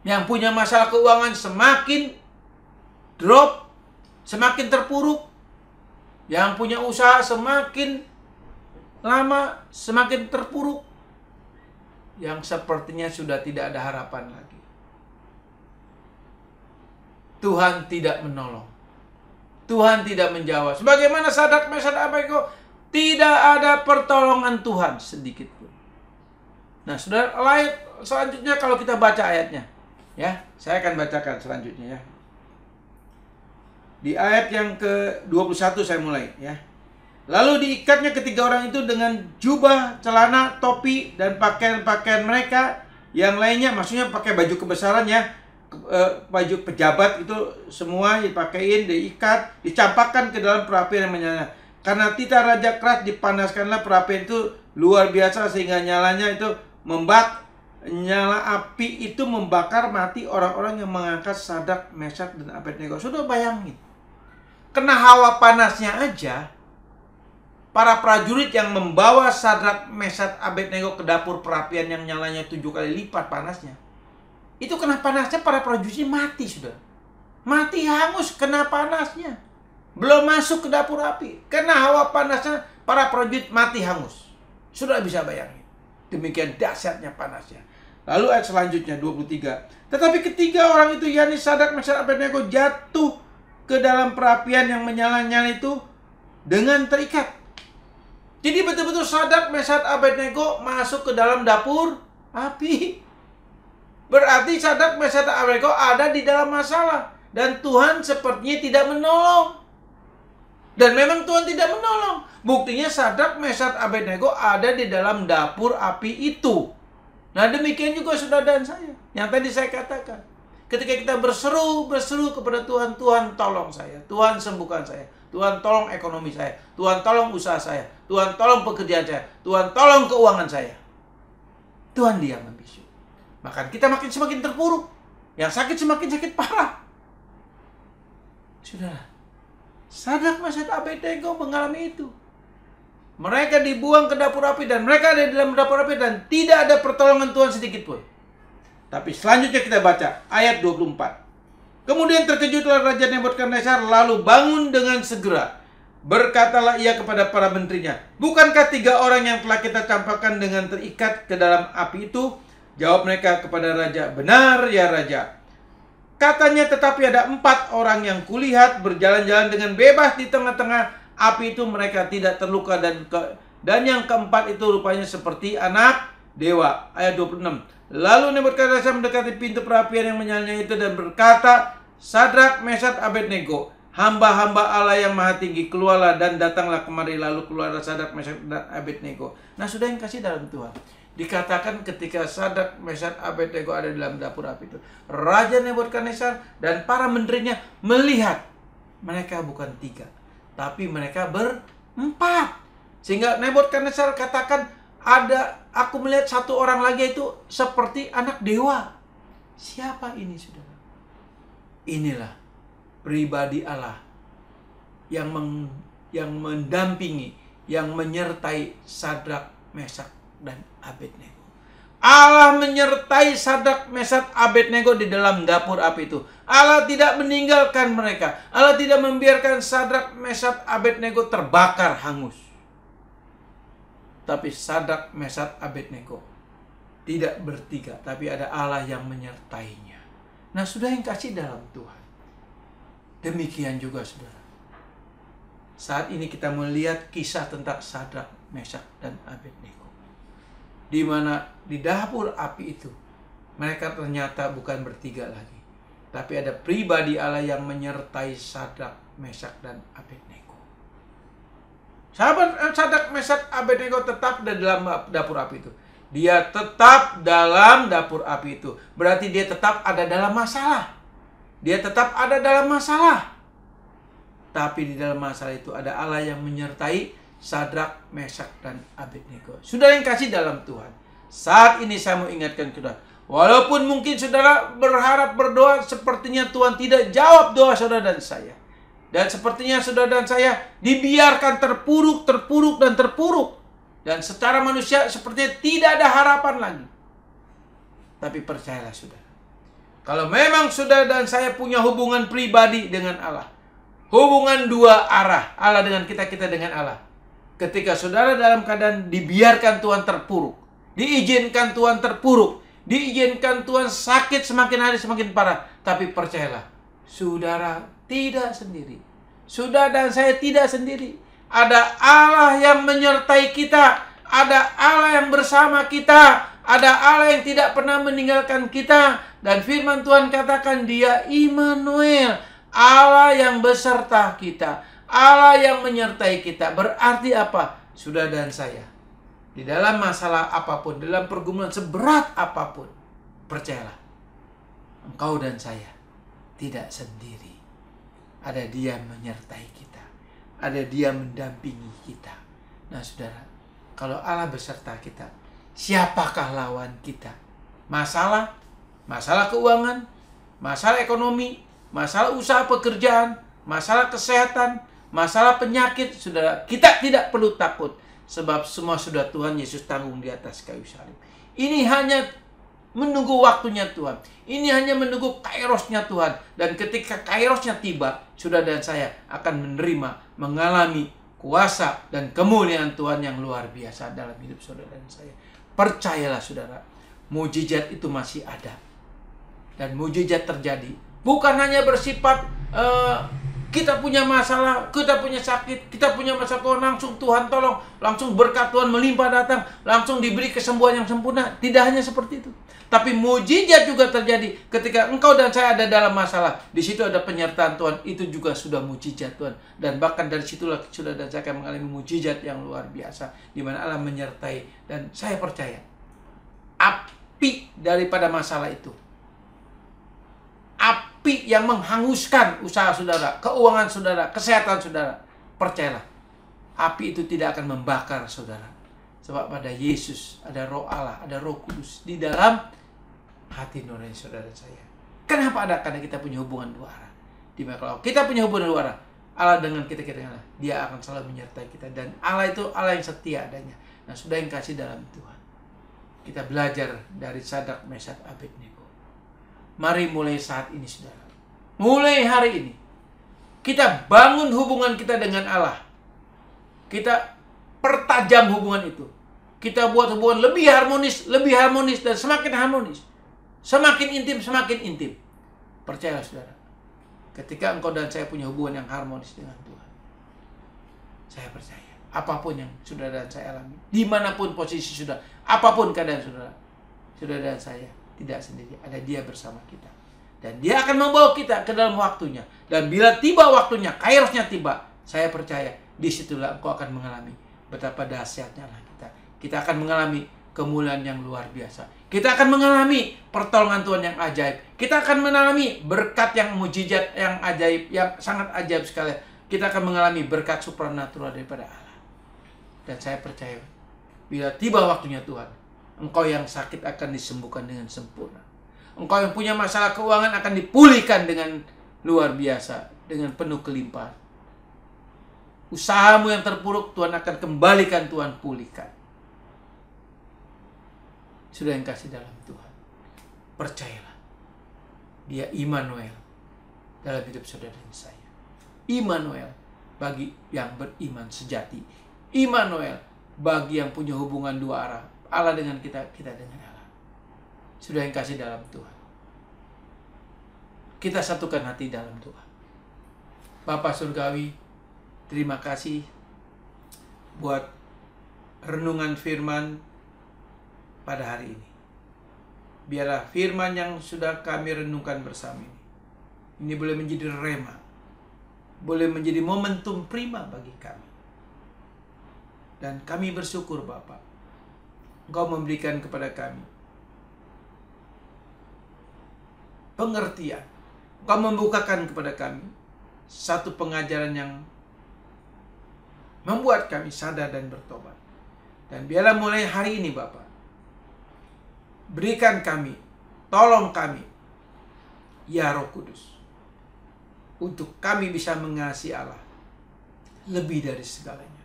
Yang punya masalah keuangan semakin drop, semakin terpuruk. Yang punya usaha semakin lama, semakin terpuruk. Yang sepertinya sudah tidak ada harapan lagi. Tuhan tidak menolong. Tuhan tidak menjawab. Sebagaimana Sadrak, Mesak, Abednego, tidak ada pertolongan Tuhan sedikit pun. Nah, saudara, ayat selanjutnya kalau kita baca ayatnya, ya, saya akan bacakan selanjutnya ya. Di ayat yang ke-21 saya mulai ya. Lalu diikatnya ketiga orang itu dengan jubah, celana, topi, dan pakaian-pakaian mereka yang lainnya, maksudnya pakai baju kebesaran ya. Baju pejabat itu semua dipakaiin, diikat, dicampakkan ke dalam perapian yang menyala. Karena titah raja keras, dipanaskanlah perapian itu luar biasa sehingga nyalanya itu nyala api itu membakar mati orang-orang yang mengangkat Sadrak, Mesak, dan Abednego. Sudah bayangin, kena hawa panasnya aja, para prajurit yang membawa Sadrak, Mesak, Abednego ke dapur perapian yang nyalanya 7 kali lipat panasnya, itu kena panasnya para prajuritnya mati, sudah. Mati hangus kena panasnya. Belum masuk ke dapur api, kena hawa panasnya para prajurit mati hangus. Sudah bisa bayangin. Demikian dahsyatnya panasnya. Lalu ayat selanjutnya 23. Tetapi ketiga orang itu, yakni Sadrak, Mesak, Abednego, jatuh ke dalam perapian yang menyala-nyala itu dengan terikat. Jadi betul-betul Sadrak, Mesak, Abednego masuk ke dalam dapur api. Berarti Sadrak, Mesak, Abednego ada di dalam masalah. Dan Tuhan sepertinya tidak menolong. Dan memang Tuhan tidak menolong. Buktinya Sadrak, Mesak, Abednego ada di dalam dapur api itu. Nah, demikian juga saudara dan saya. Yang tadi saya katakan. Ketika kita berseru kepada Tuhan, Tuhan tolong saya. Tuhan sembuhkan saya. Tuhan tolong ekonomi saya. Tuhan tolong usaha saya. Tuhan tolong pekerjaan saya. Tuhan tolong keuangan saya. Tuhan diam membisu. Bahkan kita semakin terpuruk. Yang sakit semakin sakit parah. Saudara, Sadrak, Mesak, Abednego mengalami itu. Mereka dibuang ke dapur api dan mereka ada di dalam dapur api dan tidak ada pertolongan Tuhan sedikit pun. Tapi selanjutnya kita baca ayat 24. Kemudian terkejutlah Raja Nebukadnezar lalu bangun dengan segera. Berkatalah ia kepada para menterinya, bukankah 3 orang yang telah kita campakkan dengan terikat ke dalam api itu? Jawab mereka kepada raja, benar ya raja. Katanya, tetapi ada 4 orang yang kulihat berjalan-jalan dengan bebas di tengah-tengah api itu, mereka tidak terluka, dan yang keempat itu rupanya seperti anak dewa. Ayat 26. Lalu Nebukadnezar mendekati pintu perapian yang menyala itu dan berkata, Sadrak, Mesak, Abednego, hamba-hamba Allah yang maha tinggi, keluarlah dan datanglah kemari. Lalu keluarlah Sadrak, Mesak, dan Abednego. Nah, sudah yang kasih dalam Tuhan. Dikatakan ketika Sadrak, Mesak, Abednego ada dalam dapur api itu, Raja Nebukadnezar dan para menterinya melihat mereka bukan 3, tapi mereka berempat. Sehingga Nebukadnezar katakan, aku melihat satu orang lagi itu seperti anak dewa. Siapa ini, saudara? Inilah pribadi Allah yang mendampingi, yang menyertai Sadrak, Mesak, dan Abednego. Allah menyertai Sadrak, Mesak, Abednego di dalam dapur api itu. Allah tidak meninggalkan mereka. Allah tidak membiarkan Sadrak, Mesak, Abednego terbakar hangus. Tapi Sadrak, Mesak, Abednego tidak bertiga, tapi ada Allah yang menyertainya. Nah, sudah yang kasih dalam Tuhan. Demikian juga, saudara. Saat ini kita melihat kisah tentang Sadrak, Mesak, dan Abednego. Di mana di dapur api itu, mereka ternyata bukan bertiga lagi. Tapi ada pribadi Allah yang menyertai Sadrak, Mesak, dan Abednego. Sahabat, Sadrak, Mesak, Abednego tetap di dalam dapur api itu. Dia tetap dalam dapur api itu. Berarti dia tetap ada dalam masalah. Dia tetap ada dalam masalah. Tapi di dalam masalah itu ada Allah yang menyertai Sadrak, Mesak, dan Abednego. Saudara yang kasih dalam Tuhan, saat ini saya mau ingatkan saudara, walaupun mungkin saudara berharap berdoa, sepertinya Tuhan tidak jawab doa saudara dan saya. Dan sepertinya saudara dan saya dibiarkan terpuruk, dan terpuruk. Dan secara manusia sepertinya tidak ada harapan lagi. Tapi percayalah saudara, kalau memang saudara dan saya punya hubungan pribadi dengan Allah, hubungan dua arah, Allah dengan kita, kita dengan Allah. Ketika saudara dalam keadaan dibiarkan Tuhan terpuruk, diizinkan Tuhan terpuruk, diizinkan Tuhan sakit semakin hari semakin parah, tapi percayalah, saudara tidak sendiri. Saudara dan saya tidak sendiri. Ada Allah yang menyertai kita, ada Allah yang bersama kita, ada Allah yang tidak pernah meninggalkan kita. Dan firman Tuhan katakan Dia Immanuel, Allah yang beserta kita, Allah yang menyertai kita. Berarti apa? Saudara dan saya, di dalam masalah apapun, dalam pergumulan seberat apapun, percayalah, engkau dan saya tidak sendiri. Ada Dia menyertai kita, ada Dia mendampingi kita. Nah saudara, kalau Allah beserta kita, siapakah lawan kita? Masalah keuangan, masalah ekonomi, masalah usaha pekerjaan, masalah kesehatan, masalah penyakit, saudara, kita tidak perlu takut. Sebab semua sudah Tuhan Yesus tanggung di atas kayu salib. Ini hanya menunggu waktunya Tuhan. Ini hanya menunggu kairosnya Tuhan. Dan ketika kairosnya tiba, saudara dan saya akan menerima, mengalami kuasa dan kemuliaan Tuhan yang luar biasa dalam hidup saudara dan saya. Percayalah saudara, mujizat itu masih ada. Dan mujizat terjadi. Bukan hanya bersifat kita punya masalah, kita punya sakit, kita punya masalah, Tuhan langsung Tuhan tolong, langsung berkat Tuhan melimpah datang, langsung diberi kesembuhan yang sempurna. Tidak hanya seperti itu. Tapi mujizat juga terjadi ketika engkau dan saya ada dalam masalah. Di situ ada penyertaan Tuhan. Itu juga sudah mujizat Tuhan. Dan bahkan dari situlah saudara dan saya akan mengalami mujizat yang luar biasa, di mana Allah menyertai. Dan saya percaya, api daripada masalah itu, api yang menghanguskan usaha saudara, keuangan saudara, kesehatan saudara, percayalah, api itu tidak akan membakar saudara. Sebab pada Yesus ada Roh Allah, ada Roh Kudus di dalam hati nurani saudara saya. Kenapa ada? Karena kita punya hubungan dua arah. Dimana kalau kita punya hubungan dua arah, Allah dengan kita, kita dengan Allah, Dia akan selalu menyertai kita. Dan Allah itu Allah yang setia adanya. Nah, sudah yang kasih dalam Tuhan, kita belajar dari Sadrak, Mesak, Abednego. Mari mulai saat ini saudara, mulai hari ini, kita bangun hubungan kita dengan Allah. Kita pertajam hubungan itu. Kita buat hubungan lebih harmonis, dan semakin harmonis. Semakin intim. Percayalah saudara, ketika engkau dan saya punya hubungan yang harmonis dengan Tuhan, saya percaya apapun yang saudara dan saya alami, dimanapun posisi saudara, apapun keadaan saudara, saudara dan saya tidak sendiri. Ada Dia bersama kita. Dan Dia akan membawa kita ke dalam waktunya. Dan bila tiba waktunya, kairosnya tiba, saya percaya disitulah engkau akan mengalami betapa dahsyatnya Allah kita. Kita akan mengalami kemuliaan yang luar biasa. Kita akan mengalami pertolongan Tuhan yang ajaib. Kita akan mengalami berkat yang mujizat yang ajaib, yang sangat ajaib sekali. Kita akan mengalami berkat supranatural daripada Allah. Dan saya percaya, bila tiba waktunya Tuhan, engkau yang sakit akan disembuhkan dengan sempurna. Engkau yang punya masalah keuangan akan dipulihkan dengan luar biasa, dengan penuh kelimpahan. Usahamu yang terpuruk, Tuhan akan kembalikan, Tuhan pulihkan. Sudah yang kasih dalam Tuhan, percayalah, Dia Immanuel dalam hidup saudara dan saya. Immanuel bagi yang beriman sejati. Immanuel bagi yang punya hubungan dua arah. Allah dengan kita, kita dengan Allah. Sudah yang kasih dalam Tuhan, kita satukan hati dalam Tuhan. Bapa Surgawi, terima kasih buat renungan firman pada hari ini. Biarlah firman yang sudah kami renungkan bersama ini boleh menjadi rema, boleh menjadi momentum prima bagi kami. Dan kami bersyukur Bapa, Engkau memberikan kepada kami pengertian. Engkau membukakan kepada kami satu pengajaran yang membuat kami sadar dan bertobat. Dan biarlah mulai hari ini Bapa, berikan kami, tolong kami, ya Roh Kudus, untuk kami bisa mengasihi Allah lebih dari segalanya.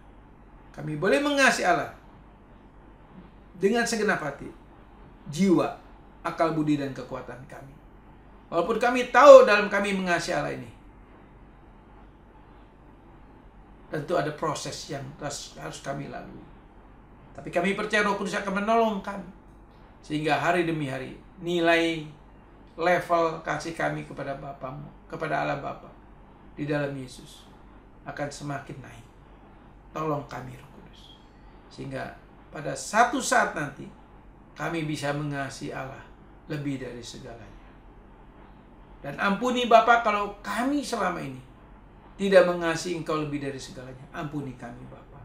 Kami boleh mengasihi Allah dengan segenap hati, jiwa, akal budi dan kekuatan kami. Walaupun kami tahu dalam kami mengasihi Allah ini, tentu ada proses yang harus kami lalui. Tapi kami percaya Roh Kudus akan menolong kami, sehingga hari demi hari nilai level kasih kami kepada Bapamu, kepada Allah Bapa di dalam Yesus akan semakin naik. Tolong kami Roh Kudus, sehingga pada satu saat nanti kami bisa mengasihi Allah lebih dari segalanya. Dan ampuni Bapa kalau kami selama ini tidak mengasihi Engkau lebih dari segalanya. Ampuni kami Bapa.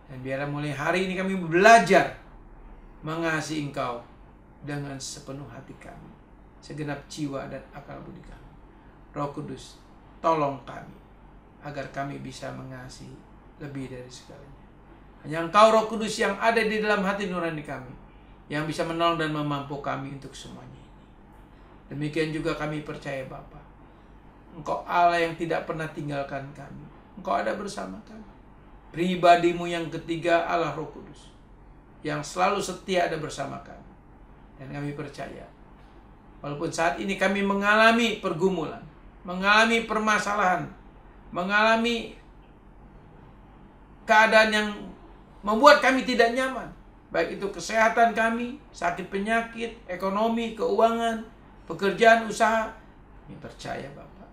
Dan biarlah mulai hari ini kami belajar mengasihi Engkau dengan sepenuh hati kami, segenap jiwa dan akal budi kami. Roh Kudus, tolong kami agar kami bisa mengasihi lebih dari segalanya. Hanya Engkau Roh Kudus yang ada di dalam hati nurani kami, yang bisa menolong dan memampu kami untuk semuanya ini. Demikian juga kami percaya Bapa, Engkau Allah yang tidak pernah tinggalkan kami. Engkau ada bersama kami. Pribadimu yang ketiga, Allah Roh Kudus, yang selalu setia ada bersama kami. Dan kami percaya, walaupun saat ini kami mengalami pergumulan, mengalami permasalahan, mengalami keadaan yang membuat kami tidak nyaman, baik itu kesehatan kami, sakit penyakit, ekonomi, keuangan, pekerjaan, usaha, kami percaya Bapak,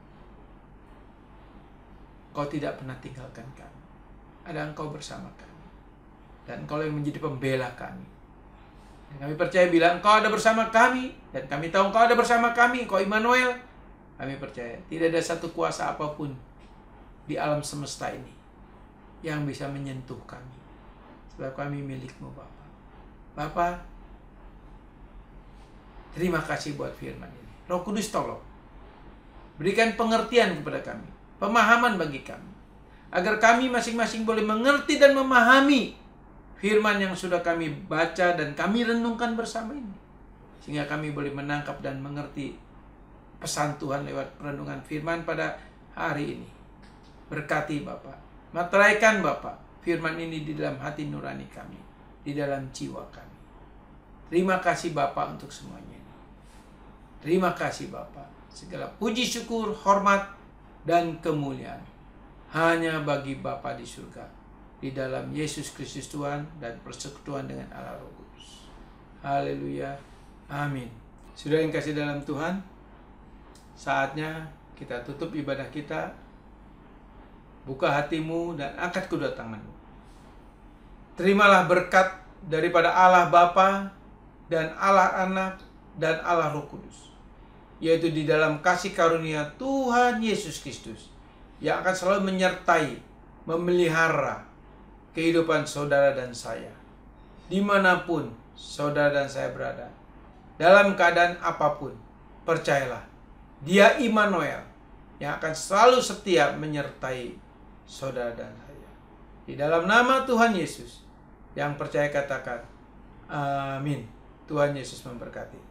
Engkau tidak pernah tinggalkan kami. Ada Engkau bersama kami, dan Engkau yang menjadi pembela kami. Dan kami percaya bila Engkau ada bersama kami, dan kami tahu Engkau ada bersama kami, Engkau Immanuel, kami percaya tidak ada satu kuasa apapun di alam semesta ini yang bisa menyentuh kami, sebab kami milik-Mu Bapa. Bapa, terima kasih buat firman ini. Roh Kudus tolong berikan pengertian kepada kami, pemahaman bagi kami, agar kami masing-masing boleh mengerti dan memahami firman yang sudah kami baca dan kami renungkan bersama ini, sehingga kami boleh menangkap dan mengerti pesan Tuhan lewat renungan firman pada hari ini. Berkati Bapak, materaikan Bapak firman ini di dalam hati nurani kami, di dalam jiwa kami. Terima kasih Bapak untuk semuanya ini. Terima kasih Bapak. Segala puji syukur, hormat, dan kemuliaan hanya bagi Bapa di surga, di dalam Yesus Kristus Tuhan dan persekutuan dengan Allah Roh Kudus. Haleluya. Amin. Sudah yang kasih dalam Tuhan, saatnya kita tutup ibadah kita. Buka hatimu dan angkat kedua tanganmu. Terimalah berkat daripada Allah Bapa dan Allah Anak dan Allah Roh Kudus, yaitu di dalam kasih karunia Tuhan Yesus Kristus, yang akan selalu menyertai, memelihara kehidupan saudara dan saya, dimanapun saudara dan saya berada, dalam keadaan apapun. Percayalah, Dia Immanuel yang akan selalu setia menyertai saudara dan saya. Di dalam nama Tuhan Yesus, yang percaya katakan amin. Tuhan Yesus memberkati.